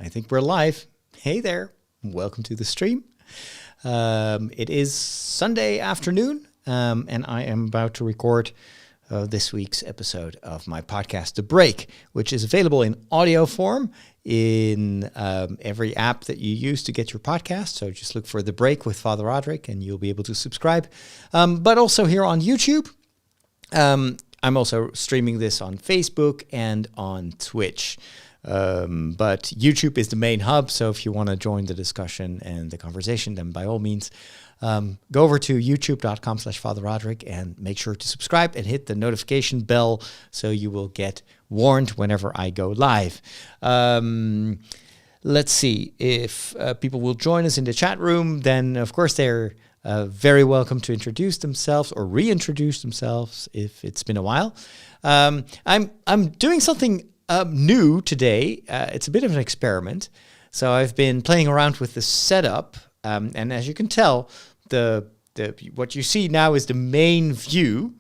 I think we're live. Hey there. Welcome to the stream. It is Sunday afternoon, and I am about to record this week's episode of my podcast, The Break, which is available in audio form in every app that you use to get your podcast. So just look for The Break with Father Roderick, and you'll be able to subscribe. But also here on YouTube. I'm also streaming this on Facebook and on Twitch. But YouTube is the main hub, so if you want to join the discussion and the conversation, then by all means, go over to youtube.com/Father Roderick and make sure to subscribe and hit the notification bell so you will get warned whenever I go live. Let's see if people will join us in the chat room. Then, of course, they're very welcome to introduce themselves or reintroduce themselves if it's been a while. I'm doing something new today. It's a bit of an experiment. So I've been playing around with the setup, and as you can tell, the what you see now is the main view.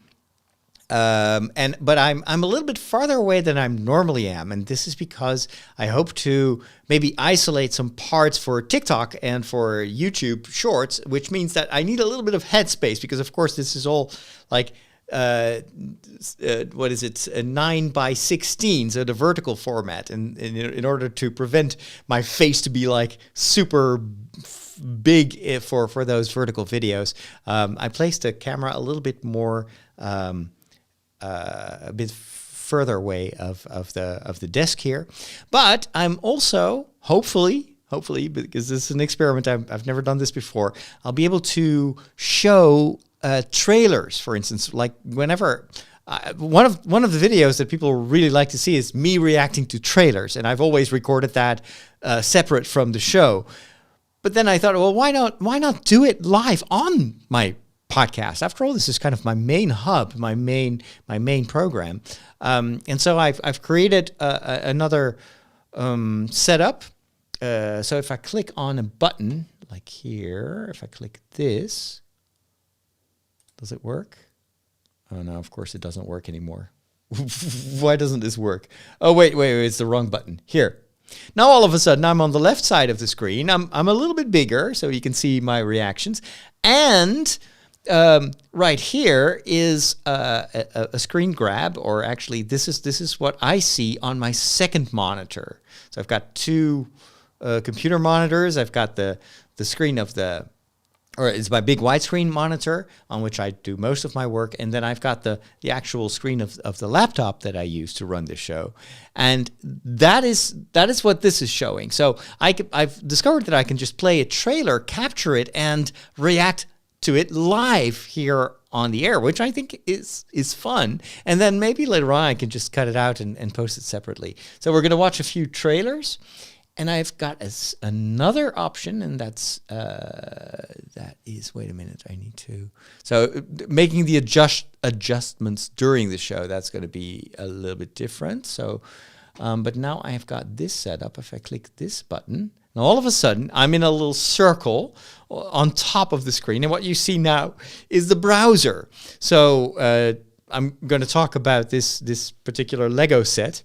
But I'm a little bit farther away than I normally am, and this is because I hope to maybe isolate some parts for TikTok and for YouTube Shorts, which means that I need a little bit of headspace because, of course, this is all like what is it? 9:16, so the vertical format, and in order to prevent my face to be like super big for those vertical videos, I placed the camera a little bit more. A bit further away of the desk here, but I'm also hopefully because this is an experiment, I've never done this before, I'll be able to show trailers, for instance, like whenever one of the videos that people really like to see is me reacting to trailers, and I've always recorded that separate from the show. But then I thought, well, why not do it live on my podcast? After all, this is kind of my main hub, my main program, and so I've created another setup. So if I click on a button like here, if I click this, does it work? Oh no, of course it doesn't work anymore. Why doesn't this work? Oh wait, it's the wrong button. Here. Now all of a sudden I'm on the left side of the screen. I'm a little bit bigger, so you can see my reactions, and right here is a screen grab, or actually this is what I see on my second monitor. So I've got two computer monitors. I've got the screen of it's my big widescreen monitor on which I do most of my work, and then I've got the actual screen of the laptop that I use to run this show, and that is what this is showing. So I've discovered that I can just play a trailer, capture it, and react to it live here on the air, which I think is fun. And then maybe later on I can just cut it out and post it separately. So we're going to watch a few trailers, and I've got another option, and that is, wait a minute, I need to, so making the adjustments during the show, that's going to be a little bit different. So, but now I've got this set up. If I click this button, now all of a sudden I'm in a little circle on top of the screen, and what you see now is the browser. So I'm going to talk about this particular Lego set,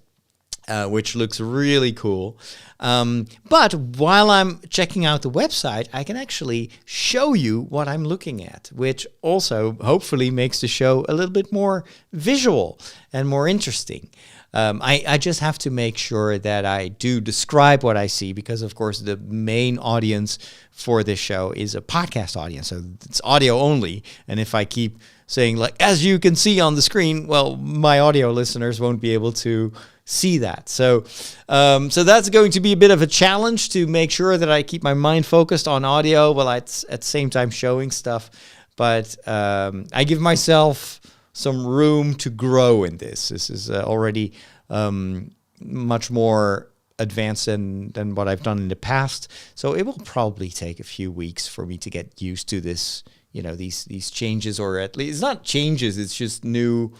which looks really cool. But while I'm checking out the website, I can actually show you what I'm looking at, which also hopefully makes the show a little bit more visual and more interesting. I just have to make sure that I do describe what I see, because, of course, the main audience for this show is a podcast audience, so it's audio only. And if I keep saying, like, as you can see on the screen, well, my audio listeners won't be able to see that. So that's going to be a bit of a challenge to make sure that I keep my mind focused on audio while at the same time showing stuff. But I give myself some room to grow in this. This is already much more advanced than what I've done in the past. So it will probably take a few weeks for me to get used to this, these changes, or at least it's not changes, it's just new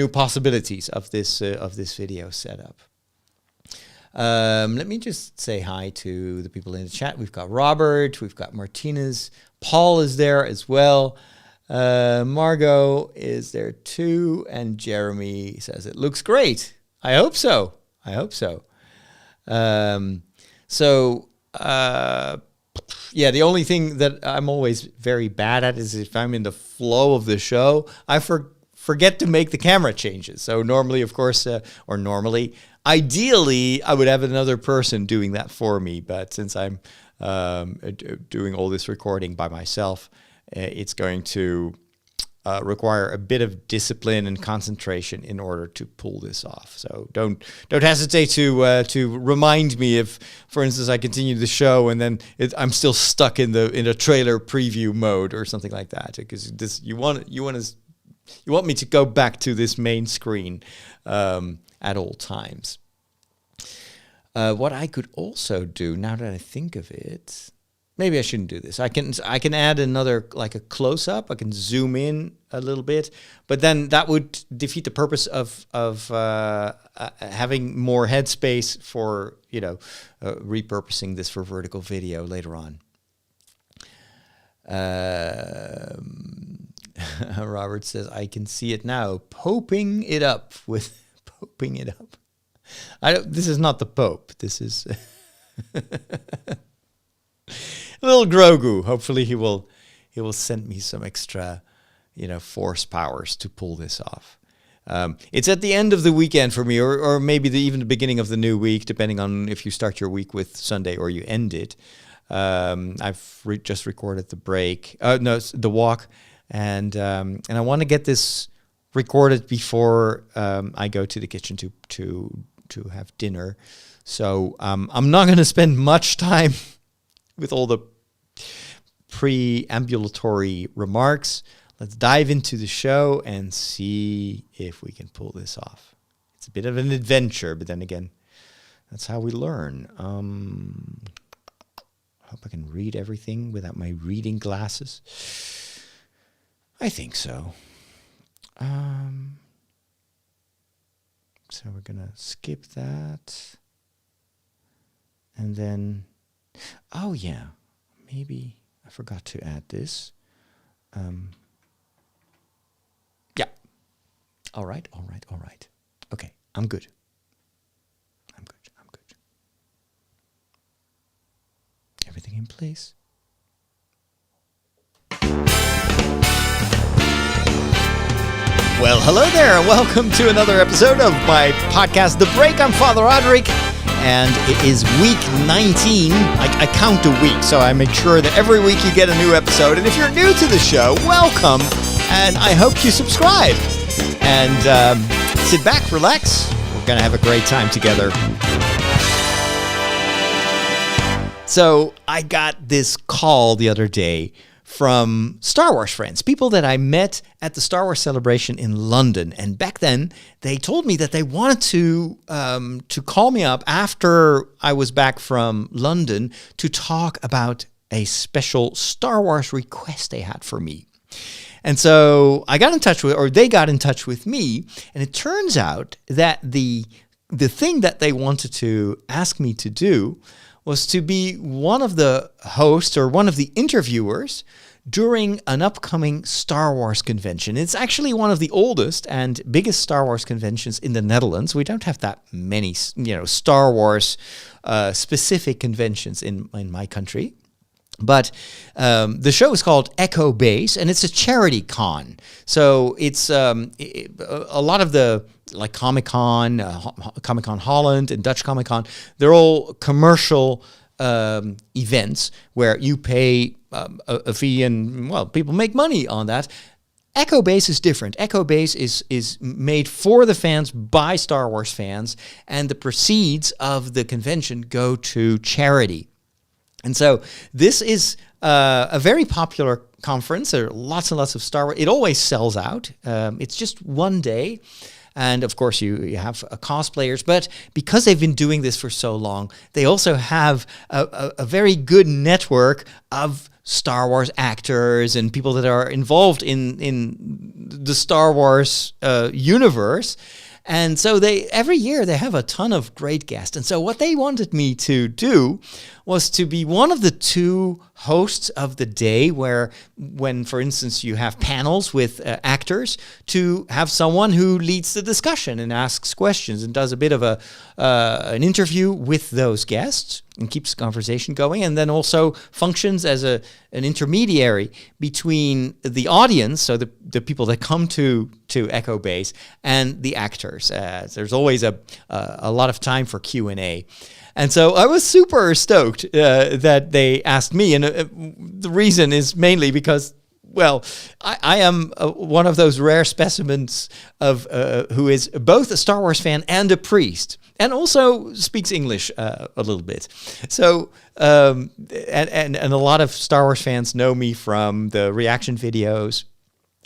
possibilities of this video setup. Let me just say hi to the people in the chat. We've got Robert, we've got Martinez, Paul is there as well. Margot is there too, and Jeremy says it looks great. I hope so. So the only thing that I'm always very bad at is if I'm in the flow of the show, I forget to make the camera changes. So normally, of course, ideally, I would have another person doing that for me. But since I'm doing all this recording by myself, it's going to require a bit of discipline and concentration in order to pull this off. So don't hesitate to remind me if, for instance, I continue the show and then I'm still stuck in a trailer preview mode or something like that, because you want me to go back to this main screen at all times. What I could also do, now that I think of it, maybe I shouldn't do this. I can add another, like a close-up. I can zoom in a little bit, but then that would defeat the purpose of having more headspace for repurposing this for vertical video later on. Robert says, I can see it now. Poping it up. This is not the Pope. This is little Grogu. Hopefully he will send me some extra, force powers to pull this off. It's at the end of the weekend for me, or maybe even the beginning of the new week, depending on if you start your week with Sunday or you end it. I've just recorded the walk, and I want to get this recorded before I go to the kitchen to have dinner. So I'm not going to spend much time with all the preambulatory remarks. Let's dive into the show and see if we can pull this off. It's a bit of an adventure, but then again, that's how we learn. I hope I can read everything without my reading glasses. I think so. So we're going to skip that. And then, oh yeah, maybe I forgot to add this. Yeah. All right. Okay, I'm good. Everything in place. Well, hello there, and welcome to another episode of my podcast, The Break. I'm Father Roderick, and it is week 19. I count a week, so I make sure that every week you get a new episode. And if you're new to the show, welcome, and I hope you subscribe. And sit back, relax. We're going to have a great time together. So I got this call the other day from Star Wars friends, people that I met at the Star Wars celebration in London. And back then, they told me that they wanted to call me up after I was back from London to talk about a special Star Wars request they had for me. And so they got in touch with me, and it turns out that the thing that they wanted to ask me to do was to be one of the hosts or one of the interviewers during an upcoming Star Wars convention. It's actually one of the oldest and biggest Star Wars conventions in the Netherlands. We don't have that many, Star Wars specific conventions in my country. But the show is called Echobase, and it's a charity con. So it's a lot of the, like Comic-Con, Comic-Con Holland and Dutch Comic-Con, they're all commercial events where you pay a fee and, well, people make money on that. Echobase is different. Echobase is made for the fans by Star Wars fans, and the proceeds of the convention go to charity. And so this is a very popular conference. There are lots and lots of Star Wars. It always sells out. It's just one day. And of course, you have cosplayers. But because they've been doing this for so long, they also have a very good network of Star Wars actors and people that are involved in the Star Wars universe. And so every year they have a ton of great guests. And so what they wanted me to do was to be one of the two hosts of the day when, for instance, you have panels with actors, to have someone who leads the discussion and asks questions and does a bit of an interview with those guests and keeps the conversation going, and then also functions as an intermediary between the audience, so the people that come to Echobase, and the actors. There's always a lot of time for Q&A. And so I was super stoked that they asked me, and the reason is mainly because, well, I am one of those rare specimens of who is both a Star Wars fan and a priest, and also speaks English a little bit. So, and a lot of Star Wars fans know me from the reaction videos.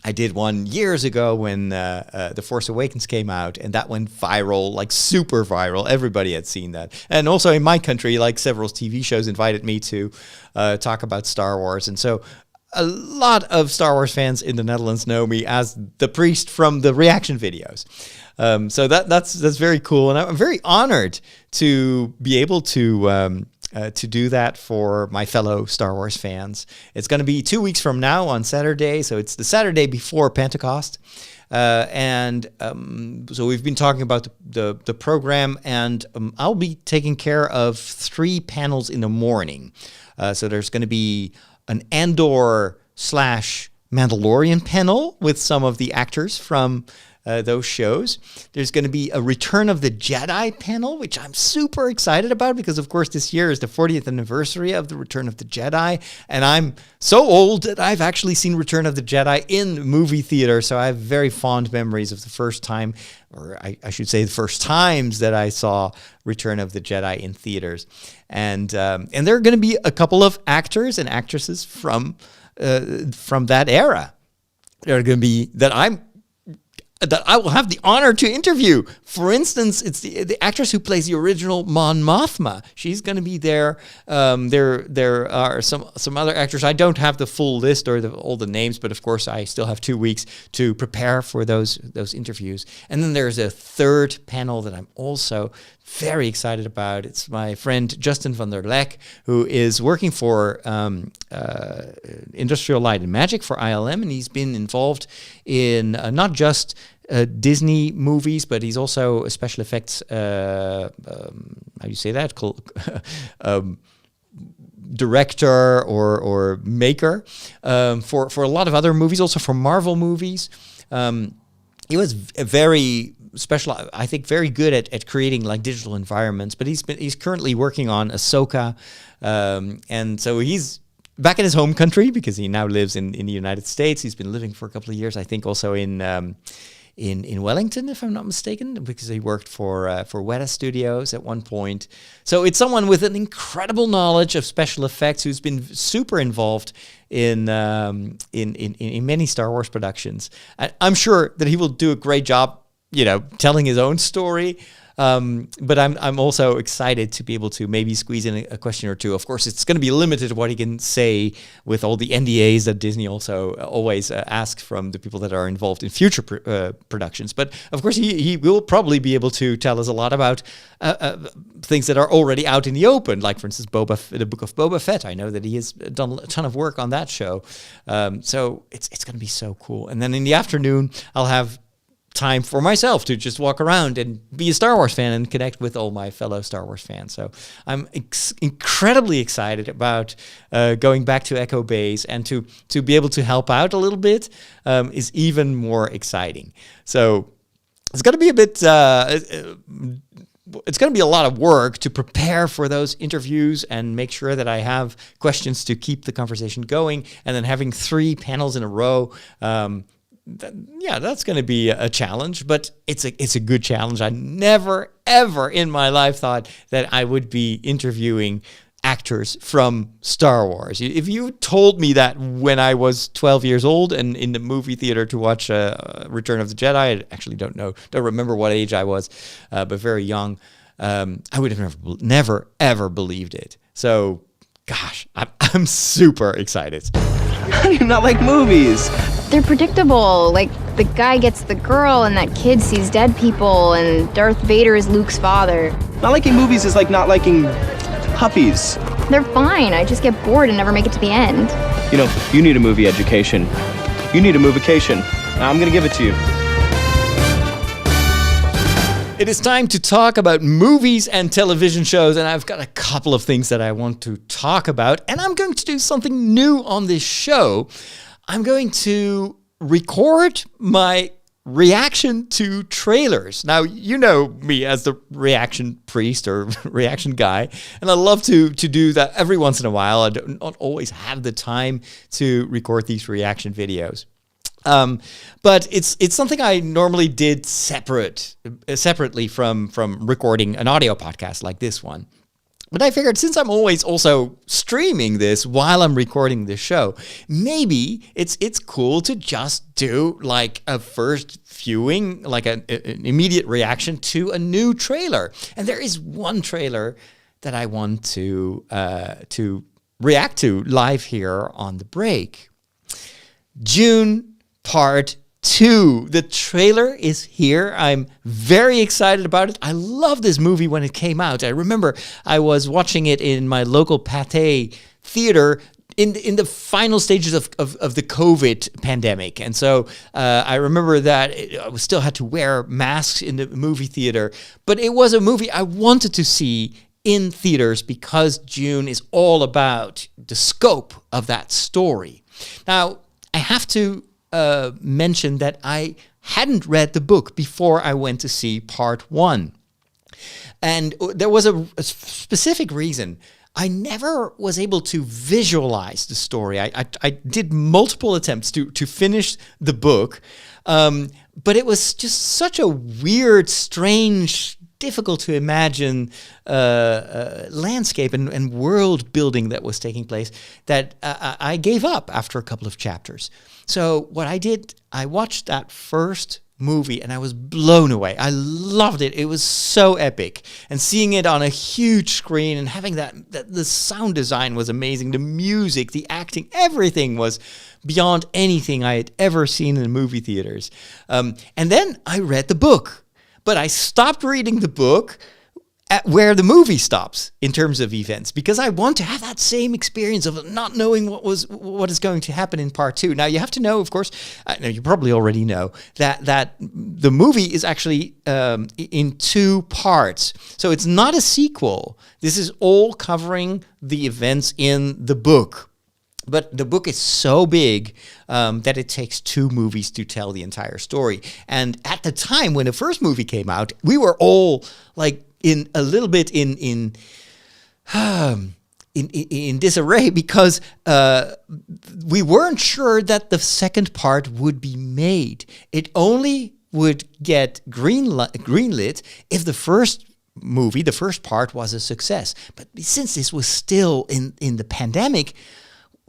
I did one years ago when The Force Awakens came out, and that went viral, like super viral. Everybody had seen that. And also in my country, like several TV shows invited me to talk about Star Wars. And so a lot of Star Wars fans in the Netherlands know me as the priest from the reaction videos. So that's very cool. And I'm very honored to be able to do that for my fellow Star Wars fans. It's going to be 2 weeks from now on Saturday, so it's the Saturday before Pentecost. So we've been talking about the program, and I'll be taking care of 3 panels in the morning. So there's going to be an Andor/Mandalorian panel with some of the actors from those shows. There's going to be a Return of the Jedi panel, which I'm super excited about because, of course, this year is the 40th anniversary of the Return of the Jedi, and I'm so old that I've actually seen Return of the Jedi in movie theater, so I have very fond memories of the first time, or I should say the first times that I saw Return of the Jedi in theaters. And there are going to be a couple of actors and actresses from that era. They're going to be that I will have the honor to interview. For instance, it's the actress who plays the original Mon Mothma. She's going to be there. There are some other actors. I don't have the full list or all the names, but of course I still have 2 weeks to prepare for those interviews. And then there's a third panel that I'm also very excited about. It's my friend Justin van der Lek, who is working for Industrial Light and Magic for ILM, and he's been involved in not just Disney movies, but he's also a special effects, how do you say that? Director or maker for a lot of other movies, also for Marvel movies. He was very special, I think, very good at creating like digital environments. But he's currently working on Ahsoka, and so he's back in his home country because he now lives in the United States. He's been living for a couple of years, I think, also in Wellington, if I'm not mistaken, because he worked for Weta Studios at one point. So it's someone with an incredible knowledge of special effects who's been super involved in many Star Wars productions. I'm sure that he will do a great job, telling his own story. But I'm also excited to be able to maybe squeeze in a question or two. Of course, it's going to be limited to what he can say with all the NDAs that Disney also always asks from the people that are involved in future productions. But of course, he will probably be able to tell us a lot about things that are already out in the open, like, for instance, the Book of Boba Fett. I know that he has done a ton of work on that show. So it's going to be so cool. And then in the afternoon, I'll have time for myself to just walk around and be a Star Wars fan and connect with all my fellow Star Wars fans. So I'm incredibly excited about going back to Echobase, and to be able to help out a little bit is even more exciting. So it's going to be a bit... it's going to be a lot of work to prepare for those interviews and make sure that I have questions to keep the conversation going, and then having 3 panels in a row. That's going to be a challenge, but it's a good challenge. I never, ever in my life thought that I would be interviewing actors from Star Wars. If you told me that when I was 12 years old and in the movie theater to watch Return of the Jedi, I actually don't remember what age I was, but very young, I would have never, ever believed it. So, gosh, I'm super excited. How do you not like movies? They're predictable. Like, the guy gets the girl and that kid sees dead people and Darth Vader is Luke's father. Not liking movies is like not liking puppies. They're fine. I just get bored and never make it to the end. You know, you need a movie education. You need a movication. I'm gonna give it to you. It is time to talk about movies and television shows, and I've got a couple of things that I want to talk about, and I'm going to do something new on this show. I'm going to record my reaction to trailers. Now, you know me as the reaction priest or reaction guy, and I love to do that every once in a while. I don't not always have the time to record these reaction videos. But it's something I normally did separately from recording an audio podcast like this one. But I figured since I'm always also streaming this while I'm recording this show, maybe it's cool to just do like a first viewing, like an immediate reaction to a new trailer. And there is one trailer that I want to react to live here on the break. Dune Part 2. The trailer is here. I'm very excited about it. I love this movie when it came out. I remember I was watching it in my local Pathé theater in the final stages of the COVID pandemic. And so I remember that I still had to wear masks in the movie theater. But it was a movie I wanted to see in theaters because Dune is all about the scope of that story. Now, I have to mention that I hadn't read the book before I went to see part 1. And there was a specific reason. I never was able to visualize the story. I did multiple attempts to finish the book, but it was just such a weird, strange, difficult to imagine landscape and world building that was taking place that I gave up after a couple of chapters. So what I did, I watched that first movie and I was blown away. I loved it. It was so epic. And seeing it on a huge screen and having that the sound design was amazing. The music, the acting, everything was beyond anything I had ever seen in movie theaters. And then I read the book. But I stopped reading the book at where the movie stops in terms of events because I want to have that same experience of not knowing what is going to happen in part 2. Now, you have to know, of course, you probably already know, that the movie is actually in 2 parts. So it's not a sequel. This is all covering the events in the book. But the book is so big that it takes 2 movies to tell the entire story. And at the time when the first movie came out, we were all like in a little bit in disarray because we weren't sure that the second part would be made. It only would get greenlit if the first movie, the first part, was a success. But since this was still in the pandemic,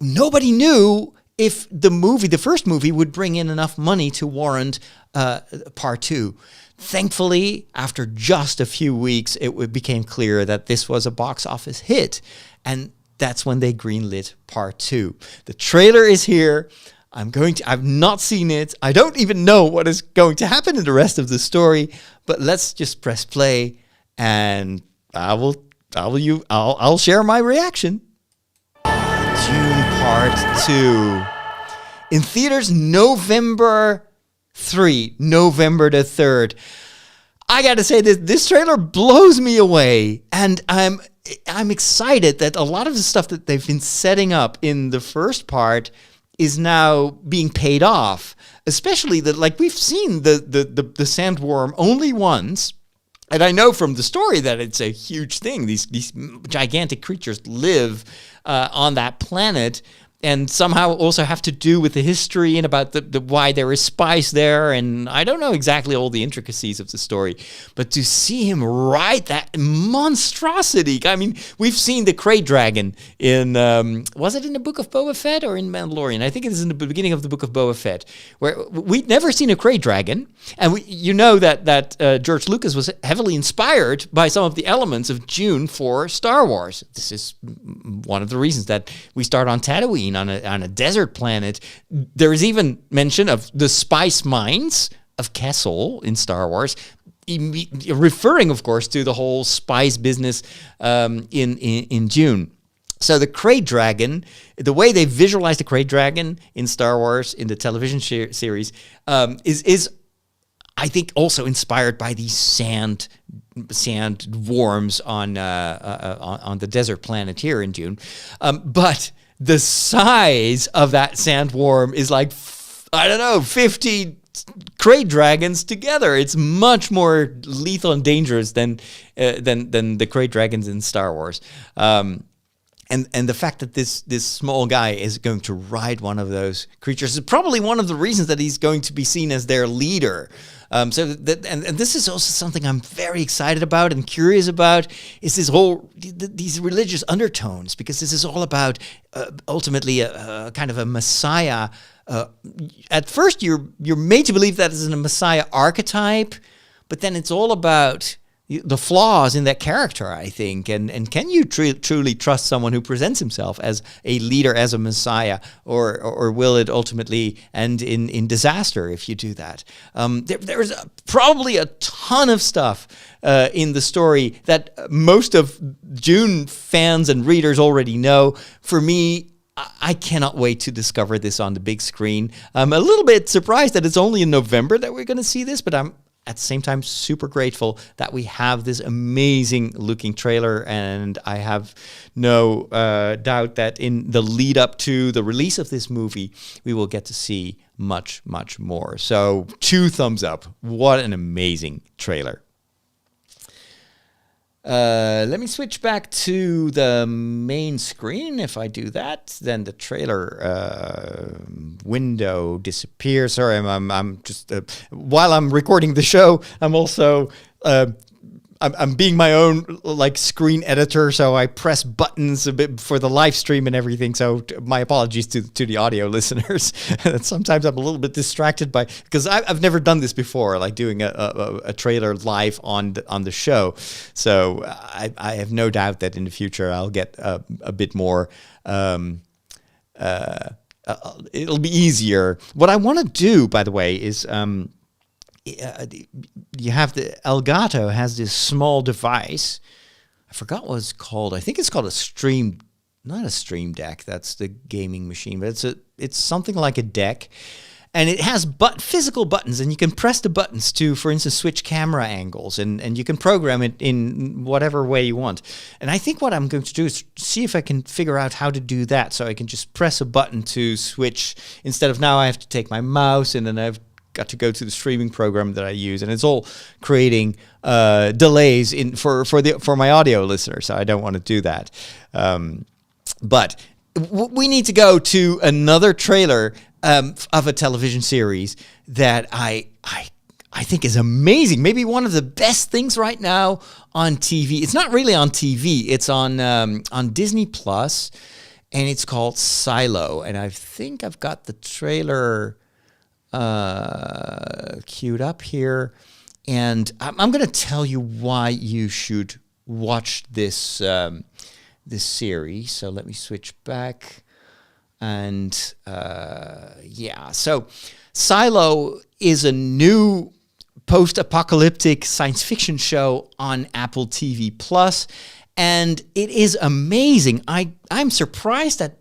nobody knew if the first movie would bring in enough money to warrant part 2. Thankfully, after just a few weeks, it became clear that this was a box office hit. And that's when they greenlit part 2. The trailer is here. I've not seen it. I don't even know what is going to happen in the rest of the story, but let's just press play and I'll share my reaction. Dune Part 2. In theaters November the 3rd. I gotta say this trailer blows me away, and I'm excited that a lot of the stuff that they've been setting up in the first part is now being paid off. Especially that, like, we've seen the sandworm only once. And I know from the story that it's a huge thing. These gigantic creatures live on that planet and somehow also have to do with the history and about the why there is spice there. And I don't know exactly all the intricacies of the story, but to see him ride that monstrosity. I mean, we've seen the Krayt Dragon in, was it in the Book of Boba Fett or in Mandalorian? I think it is in the beginning of the Book of Boba Fett, where we'd never seen a Krayt Dragon. And that George Lucas was heavily inspired by some of the elements of Dune for Star Wars. This is one of the reasons that we start on Tatooine, on a desert planet. There is even mention of the spice mines of Kessel in Star Wars, referring, of course, to the whole spice business in Dune. So the Krayt Dragon, the way they visualize the Krayt Dragon in Star Wars in the television series, is I think also inspired by these sand worms on the desert planet here in Dune, but the size of that sandworm is like 50 Krayt dragons together. It's much more lethal and dangerous than the Krayt dragons in Star Wars. And the fact that this small guy is going to ride one of those creatures is probably one of the reasons that he's going to be seen as their leader. And this is also something I'm very excited about and curious about, is these religious undertones, because this is all about ultimately a kind of a Messiah. At first, you're made to believe that is a Messiah archetype, but then it's all about the flaws in that character, I think, and can you truly trust someone who presents himself as a leader, as a Messiah, or will it ultimately end in disaster if you do that? There's probably a ton of stuff in the story that most of Dune fans and readers already know. For me, I cannot wait to discover this on the big screen. I'm a little bit surprised that it's only in November that we're going to see this, but I'm at the same time super grateful that we have this amazing looking trailer, and I have no doubt that in the lead up to the release of this movie, we will get to see much, much more. So 2 thumbs up. What an amazing trailer. Let me switch back to the main screen. If I do that, then the trailer window disappears. Sorry, I'm just while I'm recording the show, I'm also I'm being my own like screen editor, so I press buttons a bit for the live stream and everything. So my apologies to the audio listeners. Sometimes I'm a little bit distracted because I've never done this before, like doing a trailer live on the show. So I have no doubt that in the future I'll get a bit more. It'll be easier. What I want to do, by the way, is. You have the Elgato has this small device. I forgot what it's called. I think it's called not a Stream Deck. That's the gaming machine, but it's something like a deck, and it has physical buttons, and you can press the buttons to, for instance, switch camera angles, and you can program it in whatever way you want. And I think what I'm going to do is see if I can figure out how to do that, so I can just press a button to switch instead of now I have to take my mouse and then I've got to go to the streaming program that I use, and it's all creating delays for my audio listeners. So I don't want to do that. But we need to go to another trailer of a television series that I think is amazing. Maybe one of the best things right now on TV. It's not really on TV. It's on Disney Plus, and it's called Silo. And I think I've got the trailer queued up here, and I'm going to tell you why you should watch this this series. So let me switch back, and so Silo is a new post-apocalyptic science fiction show on Apple TV Plus, and it is amazing. I'm surprised that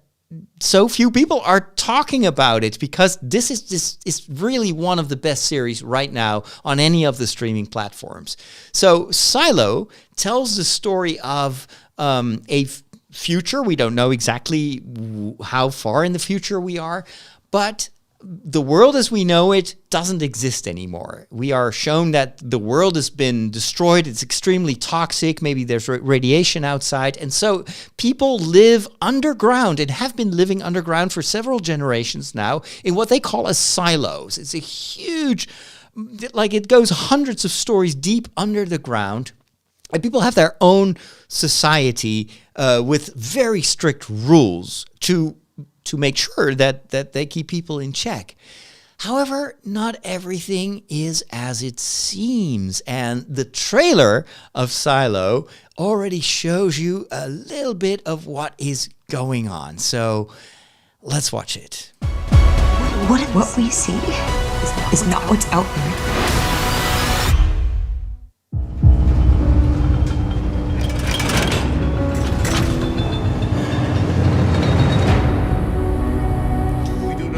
so few people are talking about it, because this is really one of the best series right now on any of the streaming platforms. So Silo tells the story of a future. We don't know exactly how far in the future we are, but the world as we know it doesn't exist anymore. We are shown that the world has been destroyed. It's extremely toxic. Maybe there's radiation outside. And so people live underground and have been living underground for several generations now in what they call as silos. It's a huge, it goes hundreds of stories deep under the ground. And people have their own society with very strict rules to make sure that they keep people in check. However, not everything is as it seems, and the trailer of Silo already shows you a little bit of what is going on. So let's watch it. What we see is not what's out there.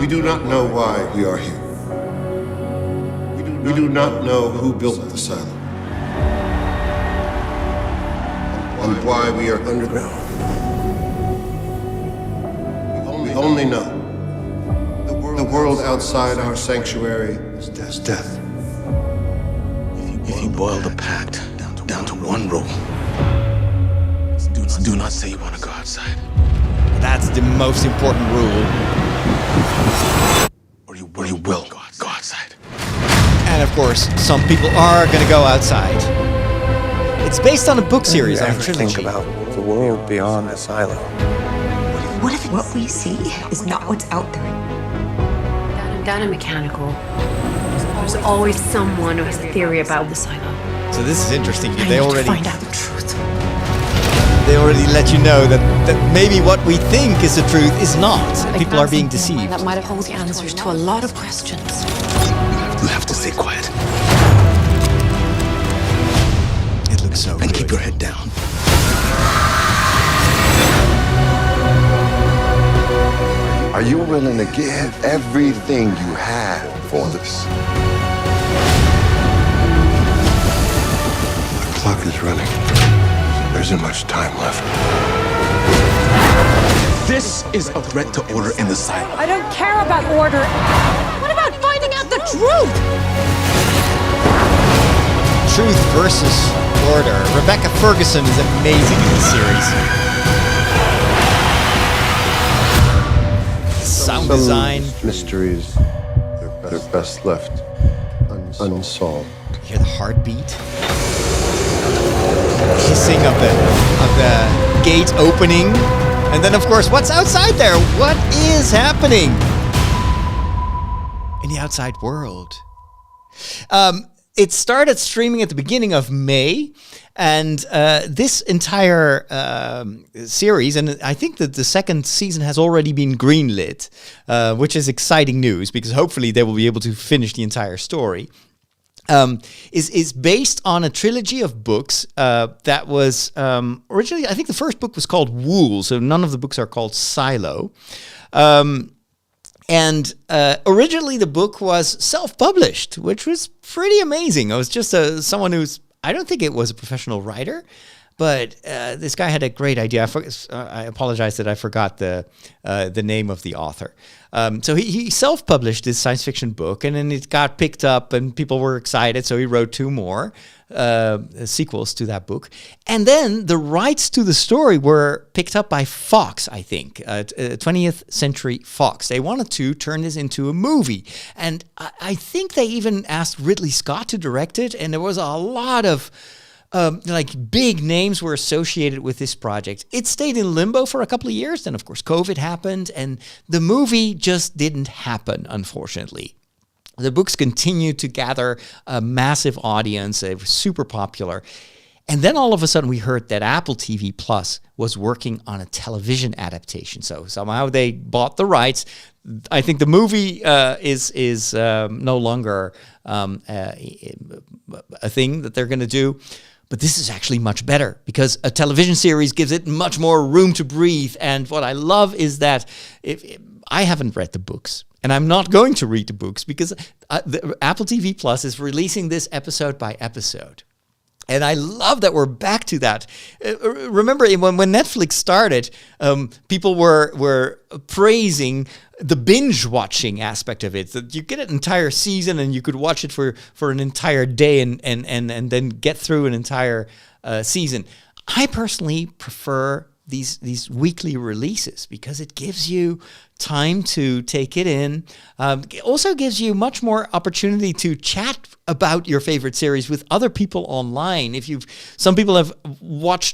We do not know why we are here. We do not know who built the silo. And why we are underground. We only know the world outside our sanctuary is death. If you boil the pact down to one rule, do not say you want to go outside. That's the most important rule. Or you will go outside. And of course, some people are going to go outside. It's based on a book series, on a trilogy. Think about the world beyond the silo. What if what we see is not what's out there? Down in mechanical, there's always someone who has a theory about the silo. So this is interesting. I need to find out the truth. They already let you know that maybe what we think is the truth is not. People are being deceived. That might have all the answers to a lot of questions. You have to stay quiet. It looks so And good. keep your head down. Are you willing to give everything you have for this? The clock is running. There isn't much time left. This is a threat to order in the silo. I don't care about order. What about finding out the truth? Truth versus order. Rebecca Ferguson is amazing in this series. Sound design. Mysteries, they're best left unsolved. You hear the heartbeat. Hissing of the gate opening. And then, of course, what's outside there? What is happening in the outside world? It started streaming at the beginning of May, and this entire series, and I think that the second season has already been greenlit, which is exciting news because hopefully they will be able to finish the entire story. Is based on a trilogy of books that was originally, I think the first book was called Wool, so none of the books are called Silo. And originally the book was self-published, which was pretty amazing. I was just someone who's, I don't think it was a professional writer, but this guy had a great idea. I apologize that I forgot the name of the author. So he self-published this science fiction book, and then it got picked up, and people were excited. So he wrote 2 more sequels to that book, and then the rights to the story were picked up by Fox. I think 20th Century Fox. They wanted to turn this into a movie, and I think they even asked Ridley Scott to direct it. And there was a lot of like big names were associated with this project. It stayed in limbo for a couple of years. Then, of course, COVID happened, and the movie just didn't happen, unfortunately. The books continued to gather a massive audience. They were super popular. And then all of a sudden we heard that Apple TV Plus was working on a television adaptation. So somehow they bought the rights. I think the movie is no longer a thing that they're going to do. But this is actually much better because a television series gives it much more room to breathe. And what I love is that if I haven't read the books, and I'm not going to read the books because the Apple TV Plus is releasing this episode by episode. And I love that we're back to that. Remember, when Netflix started, people were praising the binge-watching aspect of it. That you get an entire season and you could watch it for an entire day and then get through an entire season. I personally prefer these weekly releases because it gives you time to take it in. It also gives you much more opportunity to chat about your favorite series with other people online. Some people have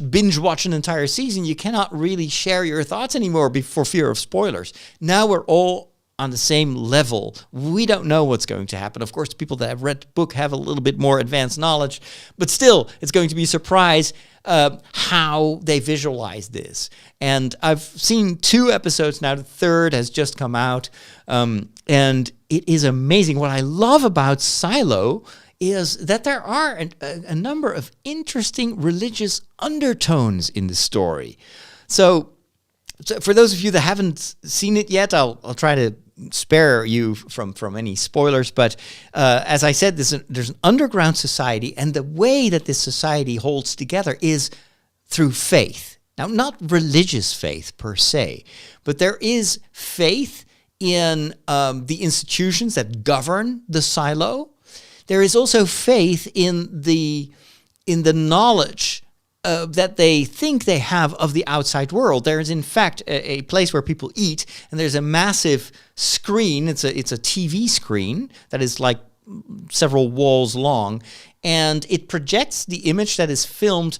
binge watched an entire season, you cannot really share your thoughts anymore for fear of spoilers. Now we're all on the same level. We don't know what's going to happen. Of course, the people that have read the book have a little bit more advanced knowledge, but still, it's going to be a surprise how they visualize this. And I've seen 2 episodes now. The 3rd has just come out, and it is amazing. What I love about Silo is that there are a number of interesting religious undertones in the story. So for those of you that haven't seen it yet, I'll try to spare you from any spoilers, but as I said, there's an underground society, and the way that this society holds together is through faith. Now, not religious faith per se, but there is faith in the institutions that govern the silo. There is also faith in the knowledge that they think they have of the outside world. There is, in fact, a place where people eat, and there's a massive screen. It's a TV screen that is like several walls long, and it projects the image that is filmed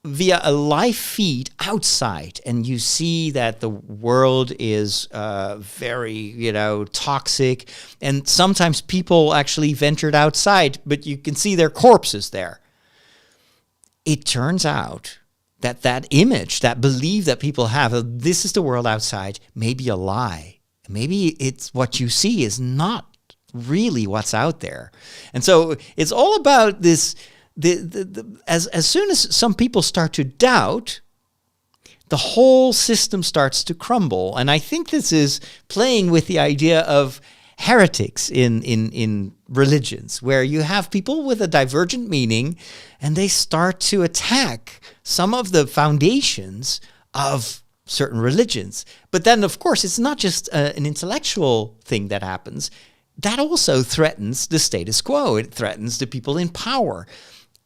via a live feed outside, and you see that the world is very, toxic, and sometimes people actually ventured outside, but you can see their corpses there. It turns out that image, that belief that people have of this is the world outside, may be a lie. Maybe it's what you see is not really what's out there. And so it's all about this. As soon as some people start to doubt, the whole system starts to crumble. And I think this is playing with the idea of heretics in religions, where you have people with a divergent meaning, and they start to attack some of the foundations of certain religions. But then, of course, it's not just an intellectual thing that happens. That also threatens the status quo. It threatens the people in power.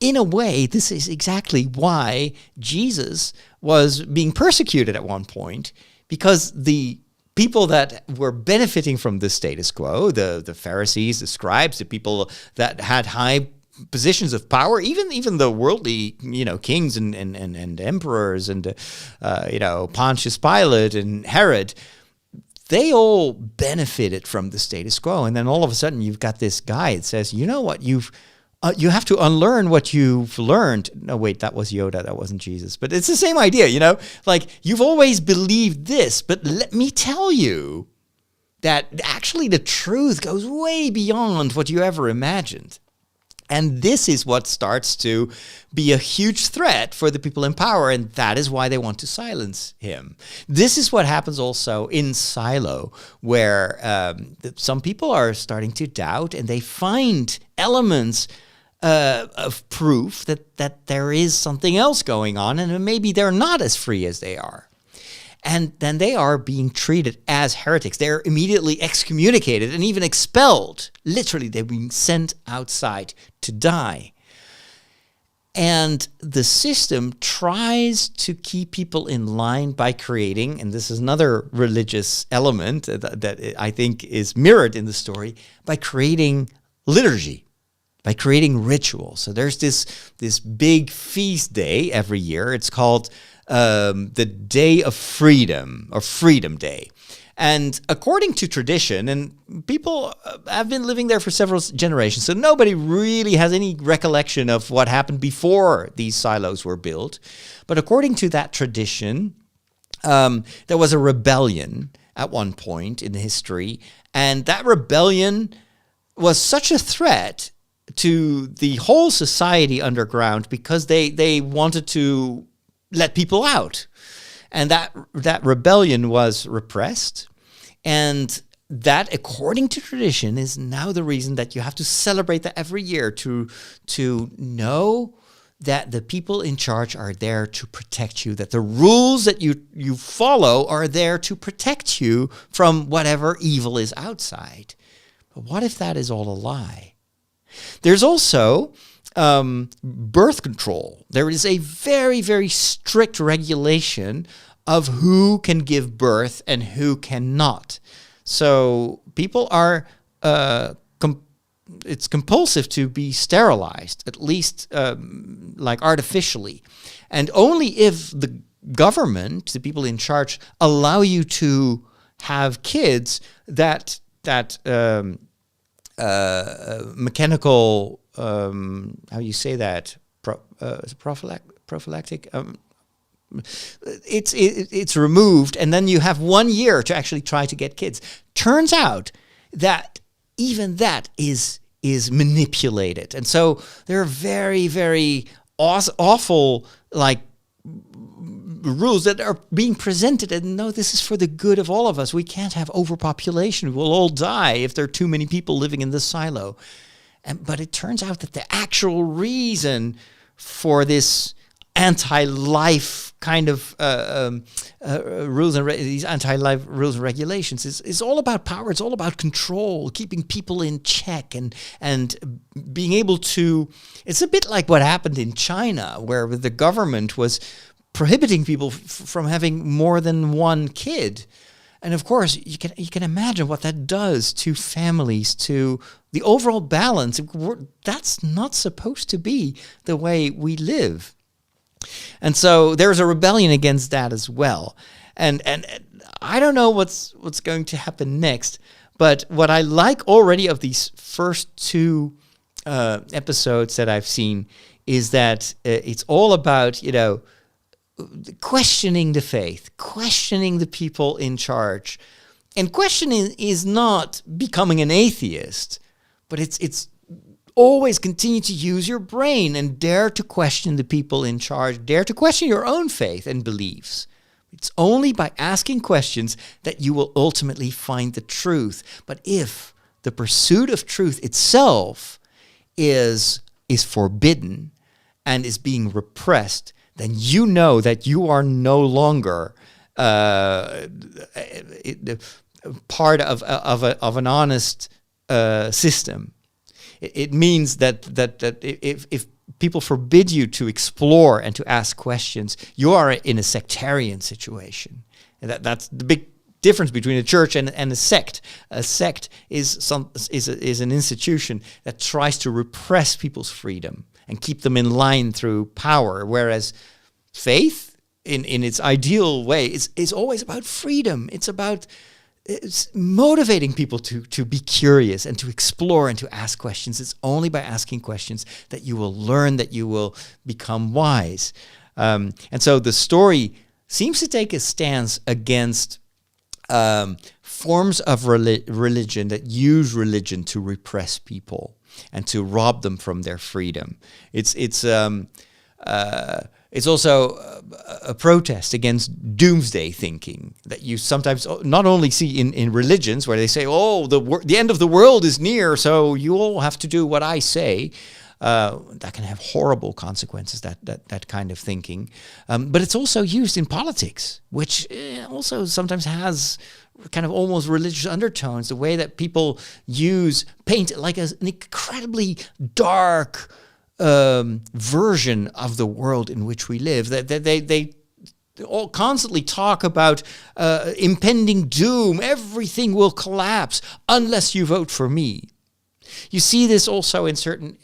In a way, this is exactly why Jesus was being persecuted at one point, because the people that were benefiting from the status quo, the Pharisees, the scribes, the people that had high positions of power, even the worldly, kings and emperors and, Pontius Pilate and Herod, they all benefited from the status quo. And then all of a sudden you've got this guy that says, you know what, you have to unlearn what you've learned. No, wait, that was Yoda. That wasn't Jesus. But it's the same idea, like you've always believed this, but let me tell you that actually the truth goes way beyond what you ever imagined. And this is what starts to be a huge threat for the people in power, and that is why they want to silence him. This is what happens also in Silo, where some people are starting to doubt, and they find elements of proof that there is something else going on, and maybe they're not as free as they are. And then they are being treated as heretics. They're immediately excommunicated and even expelled. Literally, they're being sent outside to die. And the system tries to keep people in line by creating, and this is another religious element that I think is mirrored in the story, by creating liturgy, by creating rituals. So there's this big feast day every year. It's called the Day of Freedom, or Freedom Day. And according to tradition, and people have been living there for several generations, so nobody really has any recollection of what happened before these silos were built. But according to that tradition, there was a rebellion at one point in history, and that rebellion was such a threat to the whole society underground because they wanted to let people out. And that rebellion was repressed. And that, according to tradition, is now the reason that you have to celebrate that every year, to know that the people in charge are there to protect you, that the rules that you follow are there to protect you from whatever evil is outside. But what if that is all a lie? There's also birth control. There is a very, very strict regulation of who can give birth and who cannot. So people are, it's compulsive to be sterilized, at least like artificially. And only if the government, the people in charge, allow you to have kids, that mechanical, how you say that, prophylactic, it's removed, and then you have 1 year to actually try to get kids. Turns out that even that is manipulated, and so there are very, very awful, like, rules that are being presented, and no, this is for the good of all of us. We can't have overpopulation. We'll all die if there are too many people living in this silo. But it turns out that the actual reason for this anti-life kind of rules and these anti-life rules and regulations is all about power. It's all about control, keeping people in check, and being able to. It's a bit like what happened in China, where the government was prohibiting people from having more than one kid. And of course, you can imagine what that does to families, to the overall balance. That's not supposed to be the way we live. And so there's a rebellion against that as well. And I don't know what's going to happen next, but what I like already of these first two episodes that I've seen is that it's all about, questioning the faith, questioning the people in charge. And questioning is not becoming an atheist, but it's always continue to use your brain and dare to question the people in charge, dare to question your own faith and beliefs. It's only by asking questions that you will ultimately find the truth. But if the pursuit of truth itself is forbidden and is being repressed, then you know that you are no longer part of an honest system. It means that if people forbid you to explore and to ask questions, you are in a sectarian situation. And that's the big difference between a church and a sect. A sect is an institution that tries to repress people's freedom and keep them in line through power, whereas faith, in its ideal way, is always about freedom. It's motivating people to be curious and to explore and to ask questions. It's only by asking questions that you will learn, that you will become wise. And so the story seems to take a stance against forms of religion that use religion to repress people and to rob them from their freedom. It's also a protest against doomsday thinking that you sometimes not only see in religions where they say, oh, the end of the world is near, so you all have to do what I say. That can have horrible consequences, that kind of thinking. But it's also used in politics, which also sometimes has kind of almost religious undertones, the way that people paint like an incredibly dark version of the world in which we live. They all constantly talk about impending doom. Everything will collapse unless you vote for me. You see this also in certain,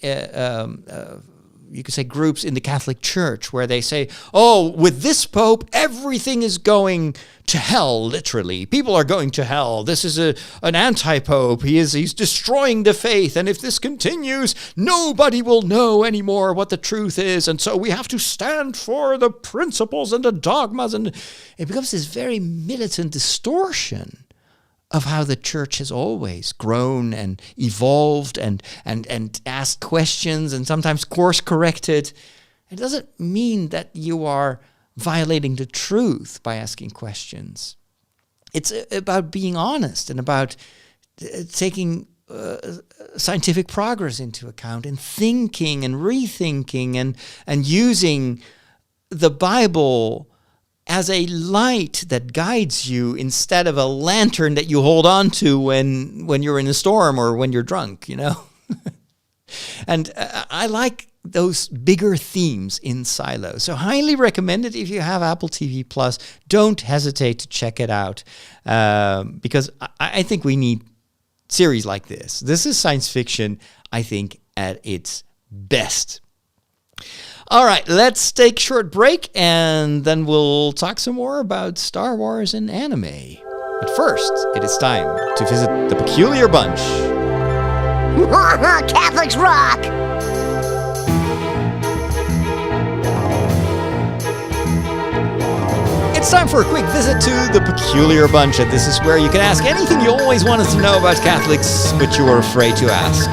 you could say, groups in the Catholic Church, where they say, oh, with this Pope, everything is going to hell, literally. People are going to hell. This is an anti-Pope. He's destroying the faith. And if this continues, nobody will know anymore what the truth is. And so we have to stand for the principles and the dogmas. And it becomes this very militant distortion of how the church has always grown and evolved and asked questions and sometimes course corrected. It doesn't mean that you are violating the truth by asking questions. It's about being honest and about taking scientific progress into account and thinking and rethinking and using the Bible as a light that guides you instead of a lantern that you hold on to when you're in a storm or when you're drunk, And I like those bigger themes in Silo. So highly recommend it if you have Apple TV Plus. Don't hesitate to check it out because I think we need series like this. This is science fiction, I think, at its best. All right, let's take a short break, and then we'll talk some more about Star Wars and anime. But first, it is time to visit the Peculiar Bunch. Catholics rock! It's time for a quick visit to the Peculiar Bunch, and this is where you can ask anything you always wanted to know about Catholics, but you were afraid to ask.